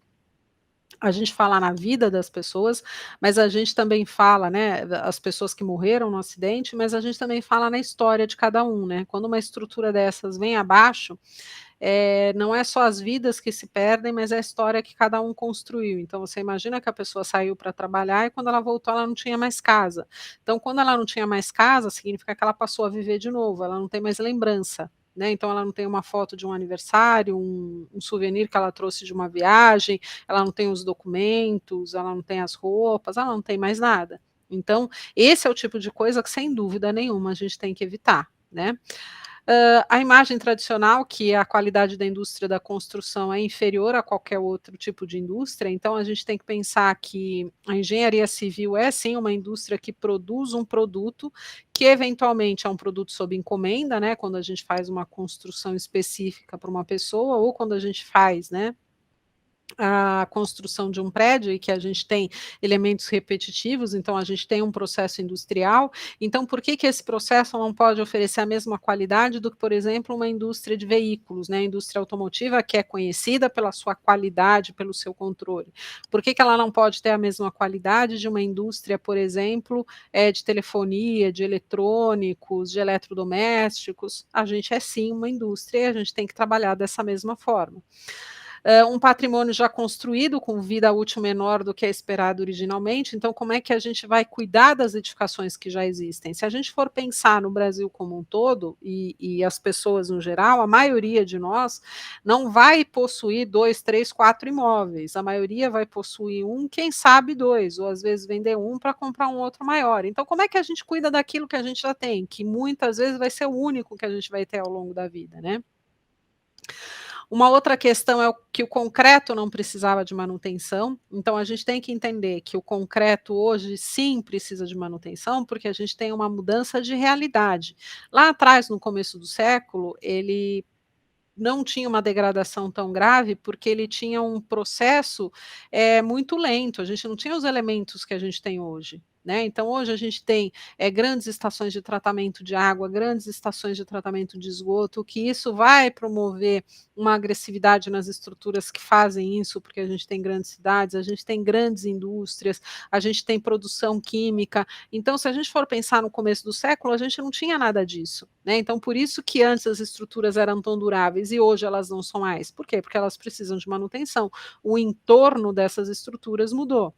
Speaker 2: a gente fala na vida das pessoas, mas a gente também fala, né, as pessoas que morreram no acidente, mas a gente também fala na história de cada um, né? Quando uma estrutura dessas vem abaixo, não é só as vidas que se perdem, mas é a história que cada um construiu. Então você imagina que a pessoa saiu para trabalhar e quando ela voltou ela não tinha mais casa. Então quando ela não tinha mais casa, significa que ela passou a viver de novo, ela não tem mais lembrança. Né, então ela não tem uma foto de um aniversário, um souvenir que ela trouxe de uma viagem, ela não tem os documentos, ela não tem as roupas, ela não tem mais nada. Então, esse é o tipo de coisa que, sem dúvida nenhuma, a gente tem que evitar, né? A imagem tradicional, que a qualidade da indústria da construção é inferior a qualquer outro tipo de indústria, então a gente tem que pensar que a engenharia civil é sim uma indústria que produz um produto, que eventualmente é um produto sob encomenda, né, quando a gente faz uma construção específica para uma pessoa, ou quando a gente faz, né, a construção de um prédio e que a gente tem elementos repetitivos, então a gente tem um processo industrial, então por que que esse processo não pode oferecer a mesma qualidade do que, por exemplo, uma indústria de veículos, né, a indústria automotiva, que é conhecida pela sua qualidade, pelo seu controle. Por que que ela não pode ter a mesma qualidade de uma indústria, por exemplo, de telefonia, de eletrônicos, de eletrodomésticos? A gente é sim uma indústria e a gente tem que trabalhar dessa mesma forma. Um patrimônio já construído com vida útil menor do que é esperado originalmente, então como é que a gente vai cuidar das edificações que já existem? Se a gente for pensar no Brasil como um todo, e as pessoas no geral, a maioria de nós não vai possuir 2, 3, 4 imóveis, a maioria vai possuir um, quem sabe 2, ou às vezes vender um para comprar um outro maior. Então como é que a gente cuida daquilo que a gente já tem, que muitas vezes vai ser o único que a gente vai ter ao longo da vida, né? Uma outra questão é que o concreto não precisava de manutenção, então a gente tem que entender que o concreto hoje sim precisa de manutenção, porque a gente tem uma mudança de realidade. Lá atrás, no começo do século, ele não tinha uma degradação tão grave, porque ele tinha um processo muito lento, a gente não tinha os elementos que a gente tem hoje. Né? Então, hoje a gente tem grandes estações de tratamento de água, grandes estações de tratamento de esgoto, que isso vai promover uma agressividade nas estruturas que fazem isso, porque a gente tem grandes cidades, a gente tem grandes indústrias, a gente tem produção química. Então, se a gente for pensar no começo do século, a gente não tinha nada disso. Né? Então, por isso que antes as estruturas eram tão duráveis e hoje elas não são mais. Por quê? Porque elas precisam de manutenção. O entorno dessas estruturas mudou.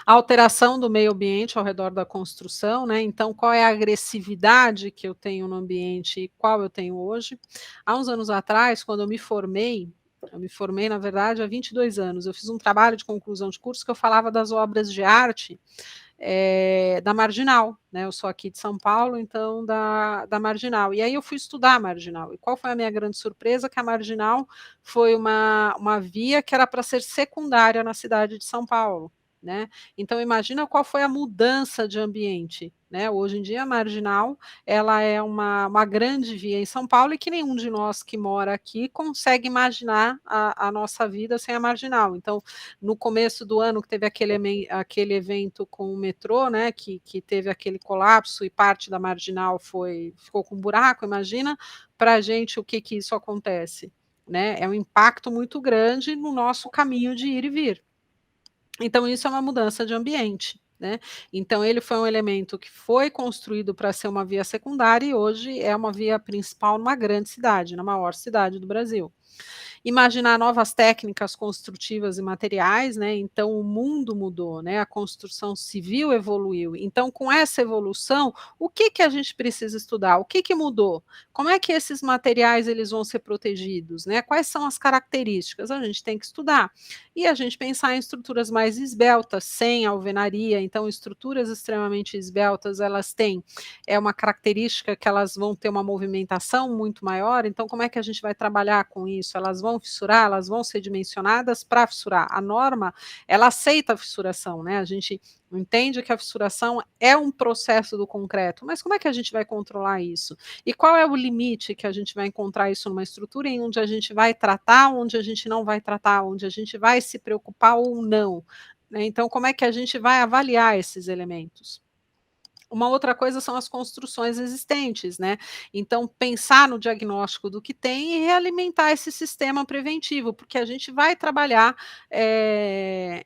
Speaker 2: A alteração do meio ambiente ao redor da construção, né? Então, qual é a agressividade que eu tenho no ambiente e qual eu tenho hoje? Há uns anos atrás, quando eu me formei, na verdade, há 22 anos, eu fiz um trabalho de conclusão de curso que eu falava das obras de arte da Marginal, né? Eu sou aqui de São Paulo, então da Marginal. E aí eu fui estudar a Marginal. E qual foi a minha grande surpresa? Que a Marginal foi uma via que era para ser secundária na cidade de São Paulo. Né? Então imagina qual foi a mudança de ambiente. Né? Hoje em dia a Marginal ela é uma grande via em São Paulo e que nenhum de nós que mora aqui consegue imaginar a nossa vida sem a Marginal. Então, no começo do ano que teve aquele evento com o metrô, né, que teve aquele colapso e parte da Marginal ficou com buraco, imagina para a gente o que isso acontece. Né? É um impacto muito grande no nosso caminho de ir e vir. Então isso é uma mudança de ambiente, né. Então ele foi um elemento que foi construído para ser uma via secundária e hoje é uma via principal numa grande cidade, na maior cidade do Brasil. Imaginar novas técnicas construtivas e materiais, né, então o mundo mudou, né, a construção civil evoluiu. Então com essa evolução, o que que a gente precisa estudar? O que que mudou? Como é que esses materiais eles vão ser protegidos, né? Quais são as características? A gente tem que estudar. E a gente pensar em estruturas mais esbeltas, sem alvenaria, então estruturas extremamente esbeltas, elas têm uma característica que elas vão ter uma movimentação muito maior, então como é que a gente vai trabalhar com isso? Elas vão vão fissurar, elas vão ser dimensionadas para fissurar. A norma, ela aceita a fissuração, né, a gente entende que a fissuração é um processo do concreto, mas como é que a gente vai controlar isso? E qual é o limite que a gente vai encontrar isso numa estrutura em onde a gente vai tratar, onde a gente não vai tratar, onde a gente vai se preocupar ou não, né, então como é que a gente vai avaliar esses elementos? Uma outra coisa são as construções existentes, né, então pensar no diagnóstico do que tem e realimentar esse sistema preventivo, porque a gente vai trabalhar,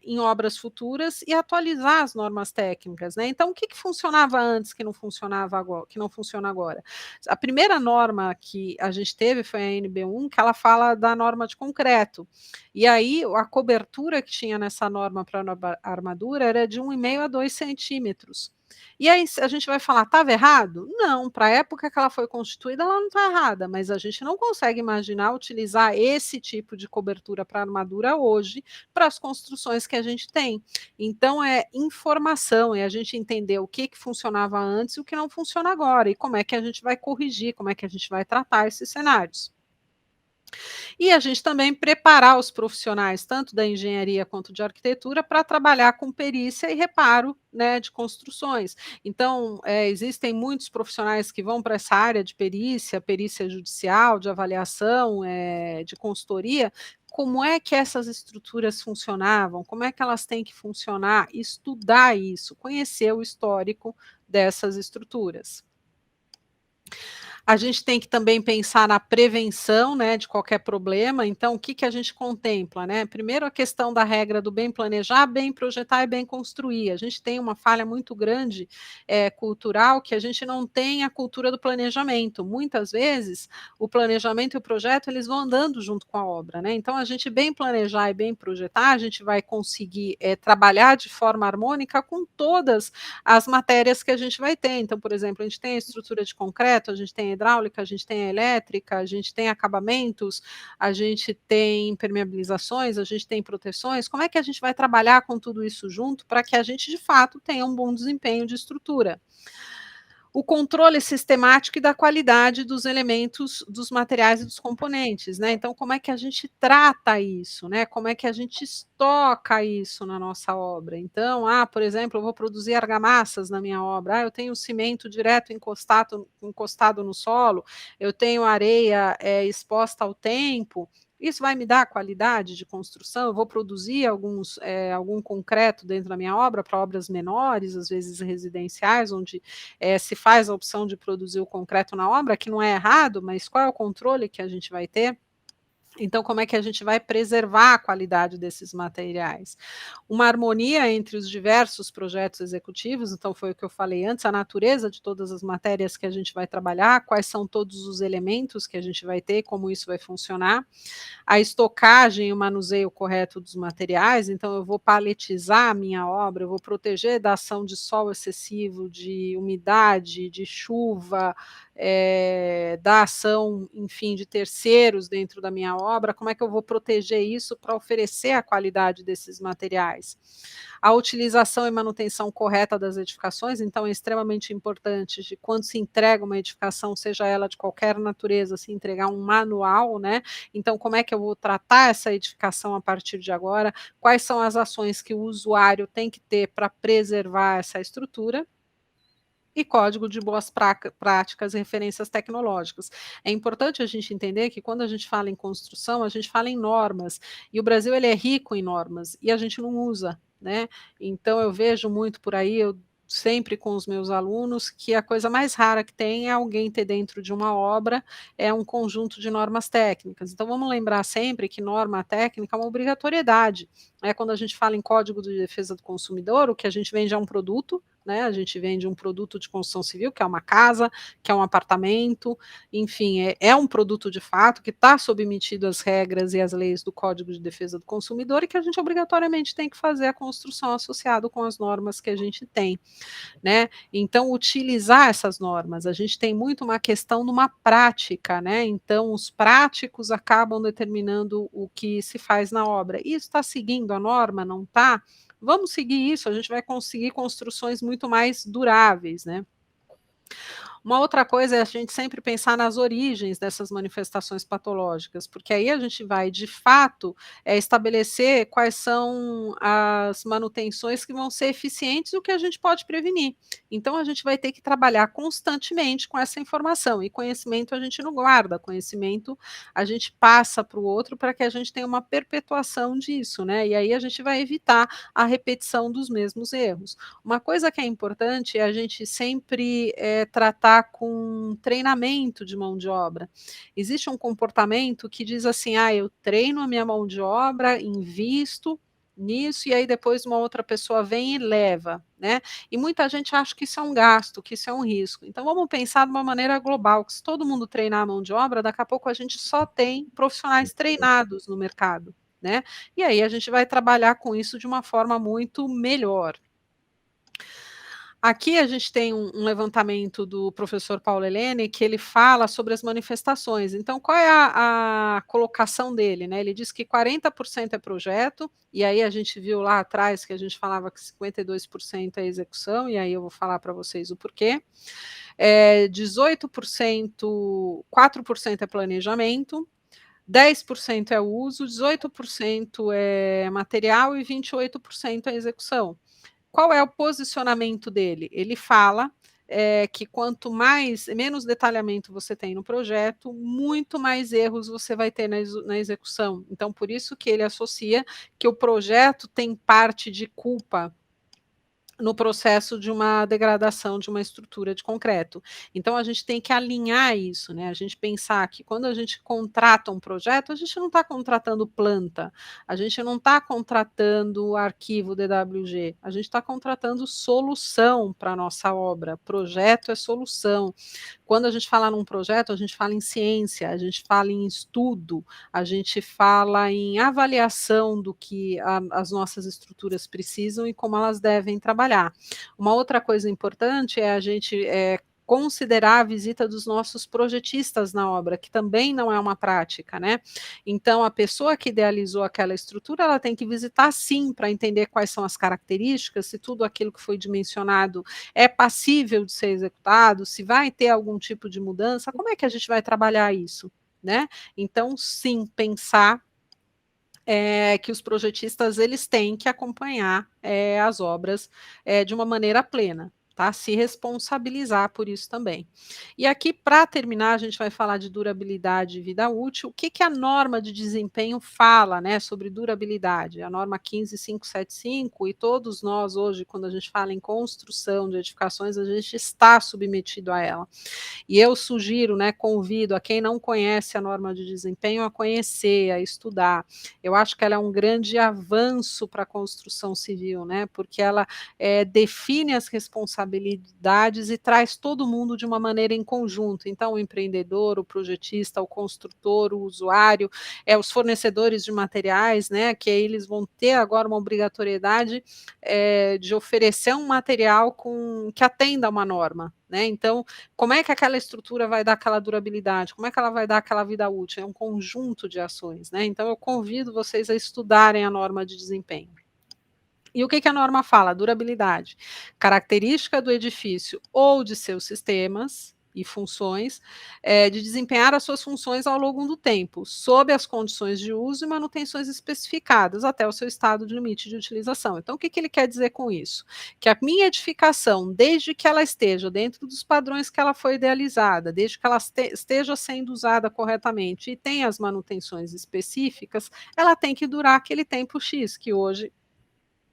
Speaker 2: em obras futuras e atualizar as normas técnicas, né, então o que que funcionava antes que não funcionava agora, que não funciona agora? A primeira norma que a gente teve foi a NB1, que ela fala da norma de concreto, e aí a cobertura que tinha nessa norma para armadura era de 1,5 a 2 centímetros. E aí a gente vai falar: "Estava errado?" Não, para a época que ela foi constituída, ela não está errada, mas a gente não consegue imaginar utilizar esse tipo de cobertura para armadura hoje, para as construções que a gente tem. Então é informação, é a gente entender o que que funcionava antes e o que não funciona agora, e como é que a gente vai corrigir, como é que a gente vai tratar esses cenários. E a gente também preparar os profissionais, tanto da engenharia quanto de arquitetura, para trabalhar com perícia e reparo, né, de construções. Então, existem muitos profissionais que vão para essa área de perícia, perícia judicial, de avaliação, de consultoria. Como é que essas estruturas funcionavam? Como é que elas têm que funcionar? Estudar isso, conhecer o histórico dessas estruturas. A gente tem que também pensar na prevenção, né, de qualquer problema, então o que que a gente contempla, né? Primeiro a questão da regra do bem planejar, bem projetar e bem construir. A gente tem uma falha muito grande, cultural, que a gente não tem a cultura do planejamento. Muitas vezes, o planejamento e o projeto, eles vão andando junto com a obra, né? Então a gente bem planejar e bem projetar, a gente vai conseguir, trabalhar de forma harmônica com todas as matérias que a gente vai ter. Então, por exemplo, a gente tem a estrutura de concreto, a gente tem a hidráulica, a gente tem a elétrica, a gente tem acabamentos, a gente tem impermeabilizações, a gente tem proteções. Como é que a gente vai trabalhar com tudo isso junto para que a gente, de fato, tenha um bom desempenho de estrutura? O controle sistemático e da qualidade dos elementos, dos materiais e dos componentes, né, então como é que a gente trata isso, né, como é que a gente estoca isso na nossa obra. Então, por exemplo, eu vou produzir argamassas na minha obra, eu tenho cimento direto encostado no solo, eu tenho areia, exposta ao tempo, isso vai me dar qualidade de construção? Eu vou produzir algum concreto dentro da minha obra, para obras menores, às vezes residenciais, onde se faz a opção de produzir o concreto na obra, que não é errado, mas qual é o controle que a gente vai ter? Então, como é que a gente vai preservar a qualidade desses materiais? Uma harmonia entre os diversos projetos executivos, então foi o que eu falei antes, a natureza de todas as matérias que a gente vai trabalhar, quais são todos os elementos que a gente vai ter, como isso vai funcionar. A estocagem e o manuseio correto dos materiais, então eu vou paletizar a minha obra, eu vou proteger da ação de sol excessivo, de umidade, de chuva, da ação, enfim, de terceiros dentro da minha obra, como é que eu vou proteger isso para oferecer a qualidade desses materiais? A utilização e manutenção correta das edificações, então é extremamente importante de quando se entrega uma edificação, seja ela de qualquer natureza, se entregar um manual, né, então como é que eu vou tratar essa edificação a partir de agora, quais são as ações que o usuário tem que ter para preservar essa estrutura, e código de boas práticas e referências tecnológicas. É importante a gente entender que quando a gente fala em construção, a gente fala em normas, e o Brasil ele é rico em normas, e a gente não usa, né, então eu vejo muito por aí, eu sempre com os meus alunos, que a coisa mais rara que tem é alguém ter dentro de uma obra, um conjunto de normas técnicas. Então vamos lembrar sempre que norma técnica é uma obrigatoriedade, quando a gente fala em Código de Defesa do Consumidor, o que a gente vende é um produto, né, a gente vende um produto de construção civil, que é uma casa, que é um apartamento, enfim, é um produto de fato que está submetido às regras e às leis do Código de Defesa do Consumidor e que a gente obrigatoriamente tem que fazer a construção associado com as normas que a gente tem, né. Então utilizar essas normas, a gente tem muito uma questão numa prática, né, então os práticos acabam determinando o que se faz na obra. Isso está seguindo a norma, não está? Vamos seguir isso, a gente vai conseguir construções muito mais duráveis, né. Uma outra coisa é a gente sempre pensar nas origens dessas manifestações patológicas, porque aí a gente vai, de fato, estabelecer quais são as manutenções que vão ser eficientes e o que a gente pode prevenir. Então, a gente vai ter que trabalhar constantemente com essa informação, e conhecimento a gente não guarda, conhecimento a gente passa para o outro para que a gente tenha uma perpetuação disso, né? E aí a gente vai evitar a repetição dos mesmos erros. Uma coisa que é importante é a gente sempre tratar com treinamento de mão de obra. Existe um comportamento que diz assim: ah, eu treino a minha mão de obra, invisto nisso, e aí depois uma outra pessoa vem e leva, né? E muita gente acha que isso é um gasto, que isso é um risco. Então vamos pensar de uma maneira global, que se todo mundo treinar a mão de obra, daqui a pouco a gente só tem profissionais treinados no mercado, né? E aí a gente vai trabalhar com isso de uma forma muito melhor. Aqui a gente tem um levantamento do professor Paulo Helene, que ele fala sobre as manifestações. Então, qual é a colocação dele, né? Ele diz que 40% é projeto, e aí a gente viu lá atrás que a gente falava que 52% é execução, e aí eu vou falar para vocês o porquê. 18%, 4% é planejamento, 10% é uso, 18% é material e 28% é execução. Qual é o posicionamento dele? Ele fala que quanto menos detalhamento você tem no projeto, muito mais erros você vai ter na execução. Então, por isso que ele associa que o projeto tem parte de culpa no processo de uma degradação de uma estrutura de concreto. Então a gente tem que alinhar isso, né? A gente pensar que quando a gente contrata um projeto, a gente não está contratando planta, a gente não está contratando arquivo DWG, a gente está contratando solução para a nossa obra. Projeto é solução. Quando a gente fala num projeto, a gente fala em ciência, a gente fala em estudo, a gente fala em avaliação do que as nossas estruturas precisam e como elas devem trabalhar. Uma outra coisa importante é a gente considerar a visita dos nossos projetistas na obra, que também não é uma prática, né? Então, a pessoa que idealizou aquela estrutura, ela tem que visitar sim, para entender quais são as características, se tudo aquilo que foi dimensionado é passível de ser executado, se vai ter algum tipo de mudança, como é que a gente vai trabalhar isso, né? Então, sim, pensar que os projetistas eles têm que acompanhar as obras de uma maneira plena. Tá? Se responsabilizar por isso também. E aqui, para terminar, a gente vai falar de durabilidade e vida útil. O que a norma de desempenho fala, né, sobre durabilidade? A norma 15575, e todos nós hoje, quando a gente fala em construção de edificações, a gente está submetido a ela. E eu sugiro, né, convido a quem não conhece a norma de desempenho a conhecer, a estudar. Eu acho que ela é um grande avanço para a construção civil, né, porque ela define as responsabilidades e traz todo mundo de uma maneira em conjunto. Então, o empreendedor, o projetista, o construtor, o usuário, os fornecedores de materiais, né, que eles vão ter agora uma obrigatoriedade de oferecer um material que atenda a uma norma. Né? Então, como é que aquela estrutura vai dar aquela durabilidade? Como é que ela vai dar aquela vida útil? É um conjunto de ações, né? Então, eu convido vocês a estudarem a norma de desempenho. E o que a norma fala? Durabilidade. Característica do edifício ou de seus sistemas e funções, de desempenhar as suas funções ao longo do tempo, sob as condições de uso e manutenções especificadas, até o seu estado de limite de utilização. Então, o que ele quer dizer com isso? Que a minha edificação, desde que ela esteja dentro dos padrões que ela foi idealizada, desde que ela esteja sendo usada corretamente e tenha as manutenções específicas, ela tem que durar aquele tempo X, que hoje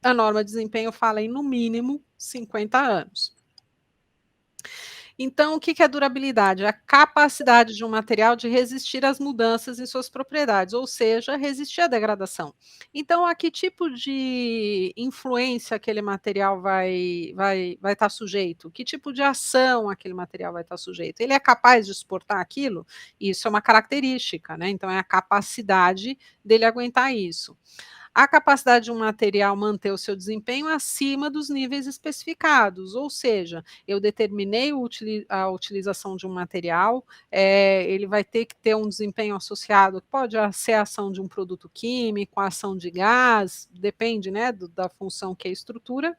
Speaker 2: a norma de desempenho fala em, no mínimo, 50 anos. Então, o que é durabilidade? A capacidade de um material de resistir às mudanças em suas propriedades, ou seja, resistir à degradação. Então, a que tipo de influência aquele material vai estar sujeito? Que tipo de ação aquele material vai estar sujeito? Ele é capaz de suportar aquilo? Isso é uma característica, né? Então, é a capacidade dele aguentar isso. A capacidade de um material manter o seu desempenho acima dos níveis especificados, ou seja, eu determinei a utilização de um material, ele vai ter que ter um desempenho associado, pode ser a ação de um produto químico, a ação de gás, depende, né, da função que é a estrutura.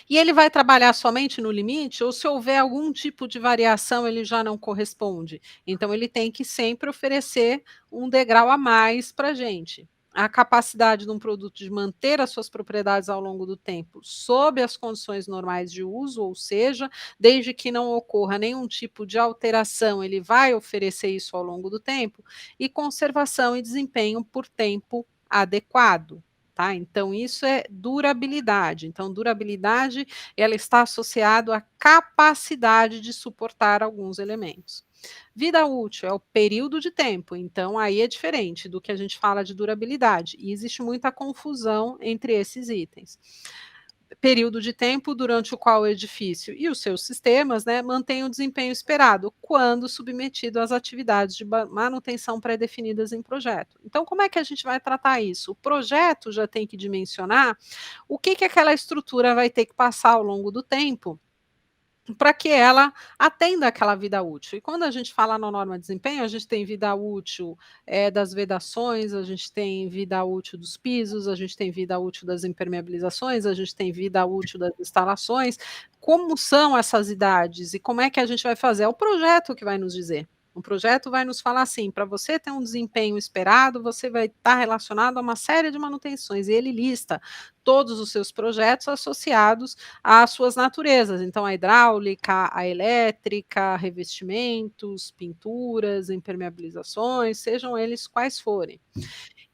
Speaker 2: E ele vai trabalhar somente no limite ou se houver algum tipo de variação ele já não corresponde? Então ele tem que sempre oferecer um degrau a mais para a gente. A capacidade de um produto de manter as suas propriedades ao longo do tempo, sob as condições normais de uso, ou seja, desde que não ocorra nenhum tipo de alteração, ele vai oferecer isso ao longo do tempo, e conservação e desempenho por tempo adequado. Tá? Então, isso é durabilidade. Então, durabilidade ela está associado à capacidade de suportar alguns elementos. Vida útil é o período de tempo, então aí é diferente do que a gente fala de durabilidade, e existe muita confusão entre esses itens. Período de tempo durante o qual o edifício e os seus sistemas, né, mantêm o desempenho esperado, quando submetido às atividades de manutenção pré-definidas em projeto. Então, como é que a gente vai tratar isso? O projeto já tem que dimensionar o que que aquela estrutura vai ter que passar ao longo do tempo, para que ela atenda aquela vida útil. E quando a gente fala na norma de desempenho, a gente tem vida útil, das vedações, a gente tem vida útil dos pisos, a gente tem vida útil das impermeabilizações, a gente tem vida útil das instalações. Como são essas idades e como é que a gente vai fazer? É o projeto que vai nos dizer. O projeto vai nos falar assim: para você ter um desempenho esperado, você vai estar relacionado a uma série de manutenções, e ele lista todos os seus projetos associados às suas naturezas. Então, a hidráulica, a elétrica, revestimentos, pinturas, impermeabilizações, sejam eles quais forem.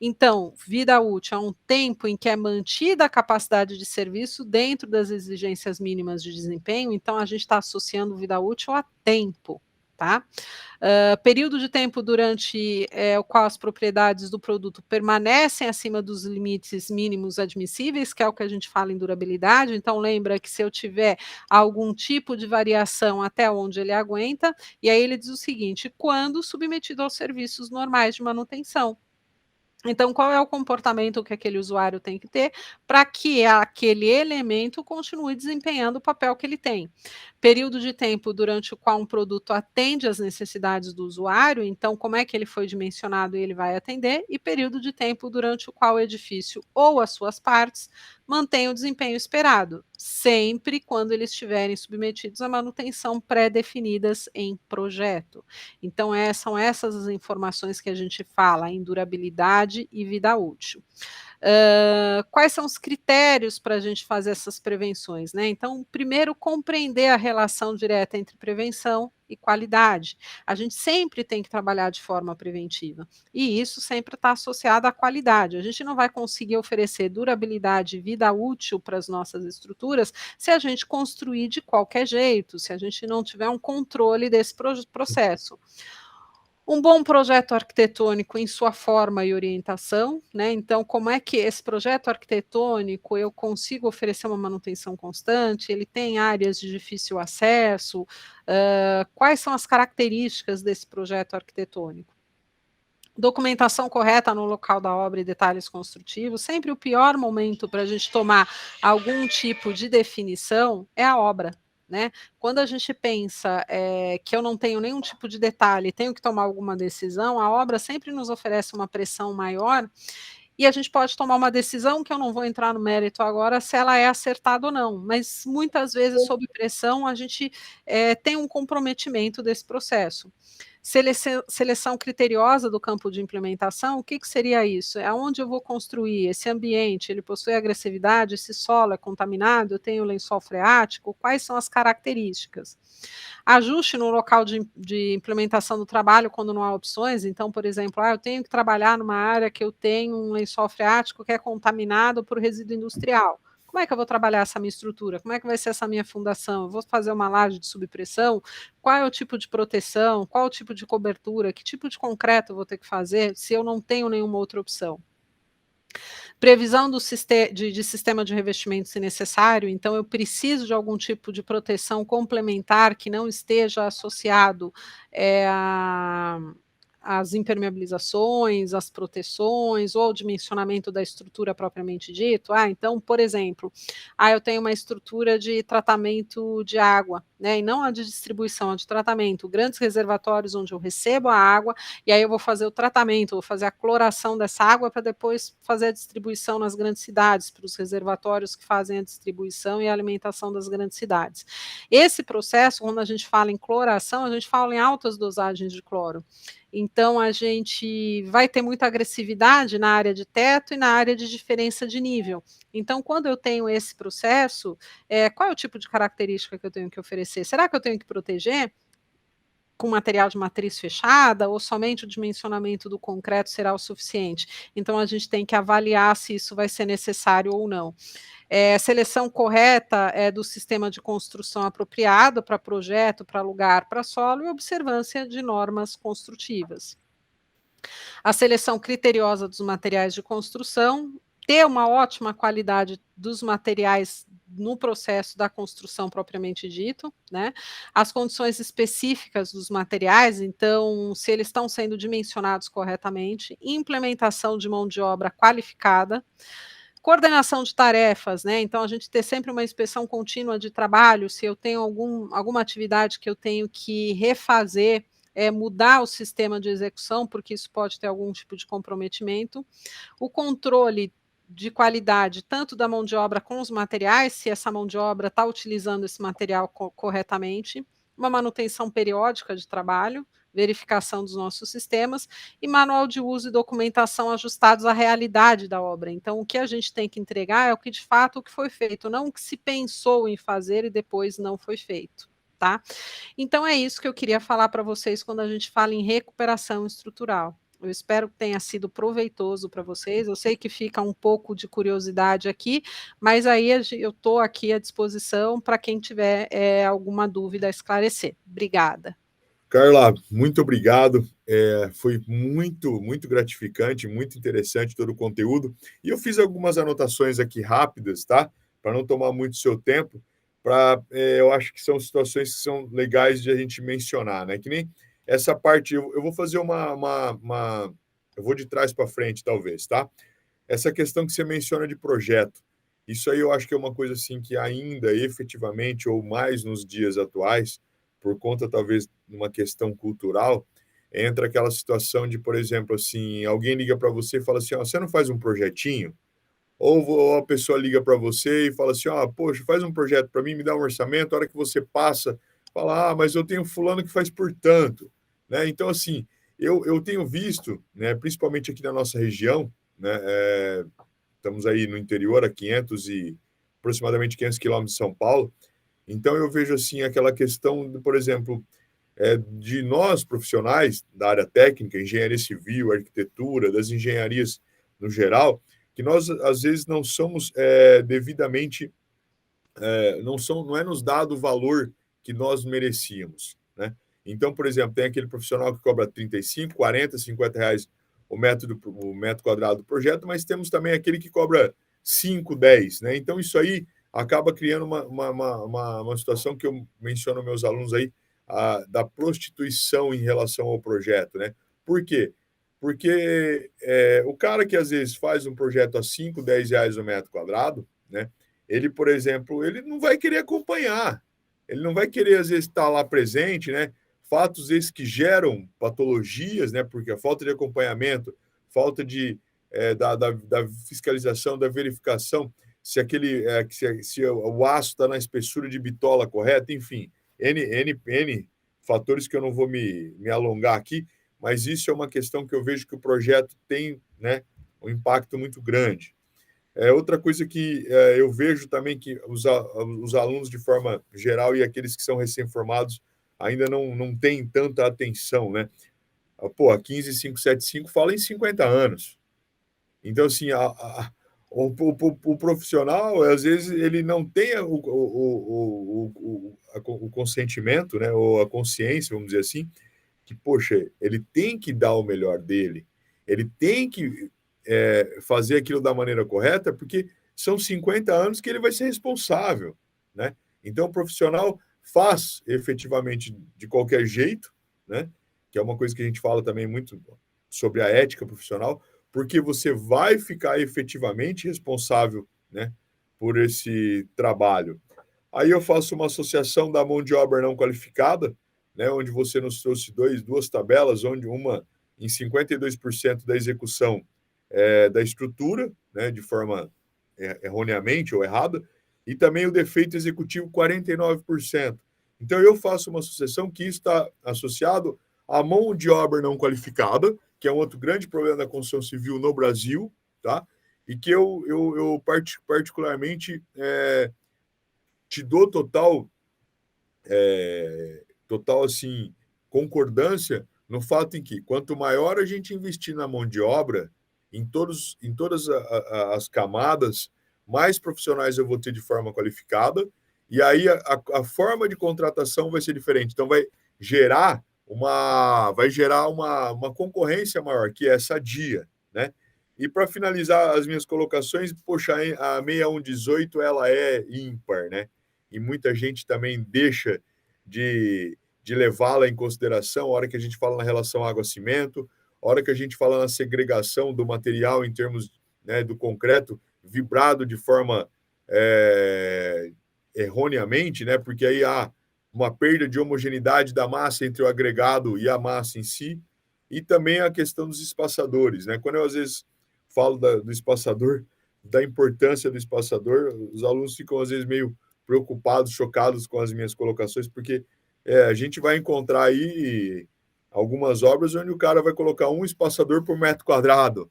Speaker 2: Então, vida útil é um tempo em que é mantida a capacidade de serviço dentro das exigências mínimas de desempenho, então a gente está associando vida útil a tempo, tá? Período de tempo durante o qual as propriedades do produto permanecem acima dos limites mínimos admissíveis, que é o que a gente fala em durabilidade. Então, lembra que se eu tiver algum tipo de variação até onde ele aguenta, e aí ele diz o seguinte: quando submetido aos serviços normais de manutenção. Então, qual é o comportamento que aquele usuário tem que ter para que aquele elemento continue desempenhando o papel que ele tem? Período de tempo durante o qual um produto atende às necessidades do usuário, então como é que ele foi dimensionado e ele vai atender, e período de tempo durante o qual o edifício ou as suas partes mantém o desempenho esperado, sempre quando eles estiverem submetidos a manutenção pré-definidas em projeto. Então, são essas as informações que a gente fala em durabilidade e vida útil. Quais são os critérios para a gente fazer essas prevenções, né? Então, primeiro, compreender a relação direta entre prevenção e qualidade. A gente sempre tem que trabalhar de forma preventiva, e isso sempre está associado à qualidade. A gente não vai conseguir oferecer durabilidade e vida útil para as nossas estruturas se a gente construir de qualquer jeito, se a gente não tiver um controle desse processo. Um bom projeto arquitetônico em sua forma e orientação, né, então como é que esse projeto arquitetônico eu consigo oferecer uma manutenção constante, ele tem áreas de difícil acesso, quais são as características desse projeto arquitetônico? Documentação correta no local da obra e detalhes construtivos, sempre o pior momento para a gente tomar algum tipo de definição é a obra, né. Quando a gente pensa, que eu não tenho nenhum tipo de detalhe, tenho que tomar alguma decisão, a obra sempre nos oferece uma pressão maior, e a gente pode tomar uma decisão que eu não vou entrar no mérito agora se ela é acertada ou não, mas muitas vezes sob pressão a gente, tem um comprometimento desse processo. Seleção criteriosa do campo de implementação, o que que seria isso? É aonde eu vou construir, esse ambiente, ele possui agressividade, esse solo é contaminado, eu tenho lençol freático, quais são as características? Ajuste no local de implementação do trabalho quando não há opções, então, por exemplo, eu tenho que trabalhar numa área que eu tenho um lençol freático que é contaminado por resíduo industrial. Como é que eu vou trabalhar essa minha estrutura? Como é que vai ser essa minha fundação? Eu vou fazer uma laje de subpressão? Qual é o tipo de proteção? Qual o tipo de cobertura? Que tipo de concreto eu vou ter que fazer se eu não tenho nenhuma outra opção? Previsão de sistema de revestimento se necessário, então eu preciso de algum tipo de proteção complementar que não esteja associado, a as impermeabilizações, as proteções ou o dimensionamento da estrutura propriamente dito. Então, por exemplo, eu tenho uma estrutura de tratamento de água, né, e não a de distribuição, a de tratamento, grandes reservatórios onde eu recebo a água, e aí eu vou fazer o tratamento, vou fazer a cloração dessa água para depois fazer a distribuição nas grandes cidades, para os reservatórios que fazem a distribuição e a alimentação das grandes cidades. Esse processo, quando a gente fala em cloração, a gente fala em altas dosagens de cloro. Então, a gente vai ter muita agressividade na área de teto e na área de diferença de nível. Então, quando eu tenho esse processo, qual é o tipo de característica que eu tenho que oferecer? Será que eu tenho que proteger com material de matriz fechada ou somente o dimensionamento do concreto será o suficiente? Então, a gente tem que avaliar se isso vai ser necessário ou não. Seleção correta do sistema de construção apropriado para projeto, para lugar, para solo e observância de normas construtivas. A seleção criteriosa dos materiais de construção, ter uma ótima qualidade dos materiais no processo da construção propriamente dito, né? As condições específicas dos materiais, então, se eles estão sendo dimensionados corretamente, implementação de mão de obra qualificada, coordenação de tarefas, né? Então, a gente ter sempre uma inspeção contínua de trabalho, se eu tenho alguma atividade que eu tenho que refazer, mudar o sistema de execução, porque isso pode ter algum tipo de comprometimento. O controle de qualidade, tanto da mão de obra com os materiais, se essa mão de obra está utilizando esse material corretamente, uma manutenção periódica de trabalho, verificação dos nossos sistemas e manual de uso e documentação ajustados à realidade da obra. Então, o que a gente tem que entregar é o que de fato o que foi feito, não o que se pensou em fazer e depois não foi feito, tá? Então é isso que eu queria falar para vocês quando a gente fala em recuperação estrutural. Eu espero que tenha sido proveitoso para vocês. Eu sei que fica um pouco de curiosidade aqui, mas aí eu estou aqui à disposição para quem tiver alguma dúvida a esclarecer. Obrigada.
Speaker 1: Carla, muito obrigado. Foi muito, muito gratificante, muito interessante todo o conteúdo. E eu fiz algumas anotações aqui rápidas, tá? Para não tomar muito seu tempo. Eu acho que são situações que são legais de a gente mencionar, né? Que nem essa parte, eu vou fazer eu vou de trás para frente, talvez, tá? Essa questão que você menciona de projeto. Isso aí eu acho que é uma coisa assim que ainda efetivamente, ou mais nos dias atuais, por conta talvez de uma questão cultural, entra aquela situação de, por exemplo, assim, alguém liga para você e fala assim, você não faz um projetinho? Ou a pessoa liga para você e fala assim, poxa, faz um projeto para mim, me dá um orçamento, a hora que você passa, fala, mas eu tenho fulano que faz por tanto, né? Então, assim, eu tenho visto, né, principalmente aqui na nossa região, né, estamos aí no interior, aproximadamente 500 quilômetros de São Paulo, então eu vejo, assim, aquela questão, por exemplo, de nós profissionais da área técnica, engenharia civil, arquitetura, das engenharias no geral, que nós às vezes não somos devidamente, não é nos dado o valor que nós merecíamos, né? Então, por exemplo, tem aquele profissional que cobra 35, 40, 50 reais o metro quadrado do projeto, mas temos também aquele que cobra 5, 10, né? Então, isso aí acaba criando uma situação que eu menciono aos meus alunos aí, da prostituição em relação ao projeto, né? Por quê? Porque o cara que às vezes faz um projeto a 5, 10 reais o metro quadrado, né? Ele, por exemplo, ele não vai querer acompanhar, ele não vai querer, às vezes, estar lá presente, né? Fatos esses que geram patologias, né? Porque a falta de acompanhamento, falta da fiscalização, da verificação, se o aço está na espessura de bitola correta, enfim, N fatores que eu não vou me alongar aqui, mas isso é uma questão que eu vejo que o projeto tem, né, um impacto muito grande. Outra coisa que eu vejo também que os alunos, de forma geral, e aqueles que são recém-formados, ainda não têm tanta atenção, né? A 15575 fala em 50 anos. Então, assim, o profissional, às vezes, ele não tem o consentimento, né, ou a consciência, vamos dizer assim, que, poxa, ele tem que dar o melhor dele, ele tem que fazer aquilo da maneira correta, porque são 50 anos que ele vai ser responsável, né? Então, o profissional faz efetivamente de qualquer jeito, né? Que que é uma coisa que a gente fala também muito sobre a ética profissional, porque você vai ficar efetivamente responsável, né, por esse trabalho. Aí eu faço uma associação da mão de obra não qualificada, né, onde você nos trouxe duas tabelas, onde uma em 52% da execução da estrutura, né, de forma erroneamente ou errada, e também o defeito executivo 49%. Então eu faço uma associação que está associado à mão de obra não qualificada, que é um outro grande problema da construção civil no Brasil, tá? E que eu particularmente te dou total assim concordância no fato em que quanto maior a gente investir na mão de obra em todas as camadas, mais profissionais eu vou ter de forma qualificada e aí a forma de contratação vai ser diferente. Então vai gerar uma concorrência maior, que é sadia, né? E para finalizar as minhas colocações, poxa, a 6118 ela é ímpar, né? E muita gente também deixa de levá-la em consideração, a hora que a gente fala na relação água-cimento, a hora que a gente fala na segregação do material em termos, né, do concreto vibrado de forma erroneamente, né, porque aí há uma perda de homogeneidade da massa entre o agregado e a massa em si, e também a questão dos espaçadores. Né? Quando eu, às vezes, falo do espaçador, da importância do espaçador, os alunos ficam, às vezes, meio preocupados, chocados com as minhas colocações, porque a gente vai encontrar aí algumas obras onde o cara vai colocar um espaçador por metro quadrado,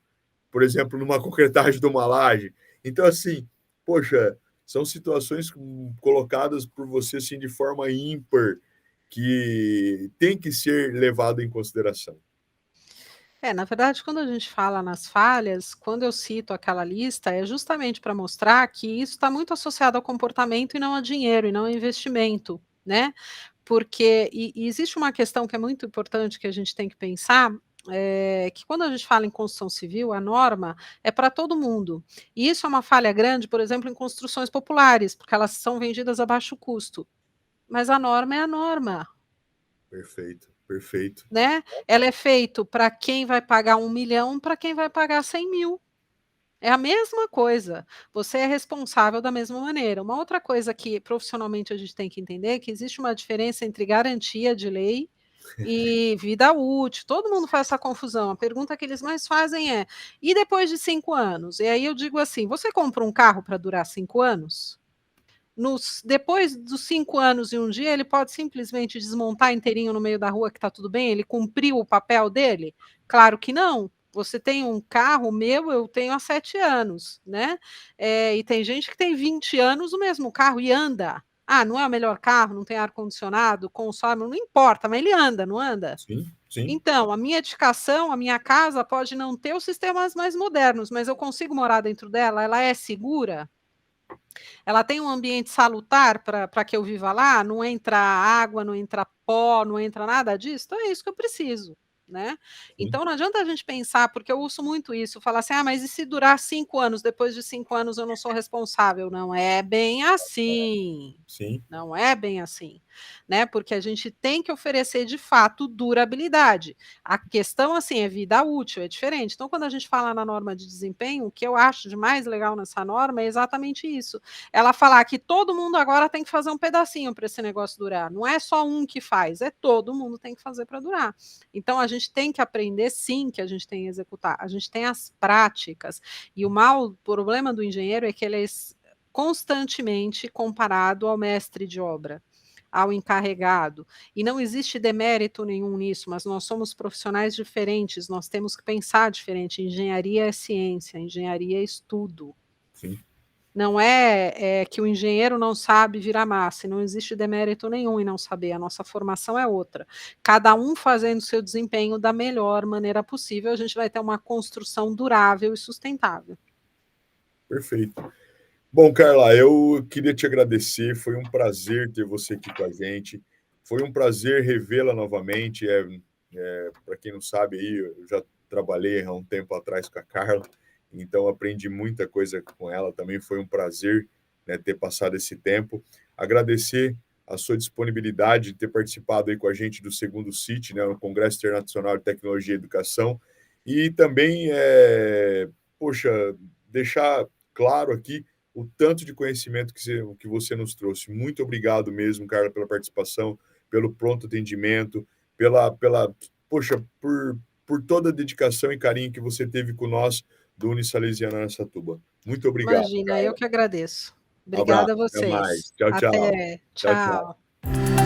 Speaker 1: por exemplo, numa concretagem de uma laje. Então, assim, poxa, são situações colocadas por você assim, de forma ímpar, que tem que ser levado em consideração.
Speaker 2: Na verdade, quando a gente fala nas falhas, quando eu cito aquela lista, é justamente para mostrar que isso está muito associado ao comportamento e não a dinheiro, e não a investimento, né? Porque e existe uma questão que é muito importante que a gente tem que pensar, que quando a gente fala em construção civil, a norma é para todo mundo. E isso é uma falha grande, por exemplo, em construções populares, porque elas são vendidas a baixo custo. Mas a norma é a norma.
Speaker 1: Perfeito, perfeito.
Speaker 2: Né? Ela é feito para quem vai pagar 1 milhão, para quem vai pagar 100 mil. É a mesma coisa, você é responsável da mesma maneira. Uma outra coisa que profissionalmente a gente tem que entender é que existe uma diferença entre garantia de lei e vida útil. Todo mundo faz essa confusão. A pergunta que eles mais fazem é: e depois de 5 anos? E aí eu digo assim: você compra um carro para durar 5 anos? Depois dos 5 anos e um dia, ele pode simplesmente desmontar inteirinho no meio da rua que está tudo bem? Ele cumpriu o papel dele? Claro que não. Você tem um carro meu, eu tenho há 7 anos, né? E tem gente que tem 20 anos o mesmo carro e anda. Ah, não é o melhor carro, não tem ar-condicionado, consome, não importa, mas ele anda, não anda?
Speaker 1: Sim, sim.
Speaker 2: Então, a minha edificação, a minha casa pode não ter os sistemas mais modernos, mas eu consigo morar dentro dela? Ela é segura? Ela tem um ambiente salutar para que eu viva lá? Não entra água, não entra pó, não entra nada disso? Então é isso que eu preciso, né.
Speaker 1: Sim.
Speaker 2: Então não adianta a gente pensar, porque eu ouço muito isso, falar assim: "Ah, mas e se durar 5 anos, depois de 5 anos eu não sou responsável?". Não é bem assim.
Speaker 1: Sim.
Speaker 2: Não é bem assim, né, porque a gente tem que oferecer de fato durabilidade. A questão, assim, é vida útil, é diferente. Então quando a gente fala na norma de desempenho, o que eu acho de mais legal nessa norma é exatamente isso, ela falar que todo mundo agora tem que fazer um pedacinho para esse negócio durar, não é só um que faz, é todo mundo tem que fazer para durar. Então a gente tem que aprender sim que a gente tem que executar, a gente tem as práticas, e o problema do engenheiro é que ele é constantemente comparado ao mestre de obra, ao encarregado, e não existe demérito nenhum nisso, mas nós somos profissionais diferentes, nós temos que pensar diferente, engenharia é ciência, engenharia é estudo.
Speaker 1: Sim.
Speaker 2: Não é que o engenheiro não sabe virar massa, e não existe demérito nenhum em não saber, a nossa formação é outra. Cada um fazendo o seu desempenho da melhor maneira possível, a gente vai ter uma construção durável e sustentável.
Speaker 1: Perfeito. Bom, Carla, eu queria te agradecer, foi um prazer ter você aqui com a gente, foi um prazer revê-la novamente, para quem não sabe aí, eu já trabalhei há um tempo atrás com a Carla, então aprendi muita coisa com ela, também foi um prazer, né, ter passado esse tempo. Agradecer a sua disponibilidade de ter participado aí com a gente do segundo CIT, né, o Congresso Internacional de Tecnologia e Educação, e também, poxa, deixar claro aqui o tanto de conhecimento que você nos trouxe. Muito obrigado mesmo, Carla, pela participação, pelo pronto atendimento, poxa, por toda a dedicação e carinho que você teve com nós do Unisalesiano Araçatuba. Muito obrigado,
Speaker 2: Imagina, eu
Speaker 1: Carla.
Speaker 2: que agradeço.
Speaker 1: Um abraço,
Speaker 2: Obrigada a
Speaker 1: até mais.
Speaker 2: vocês.
Speaker 1: Tchau, tchau.
Speaker 2: Até.
Speaker 1: Tchau, tchau.
Speaker 2: Tchau.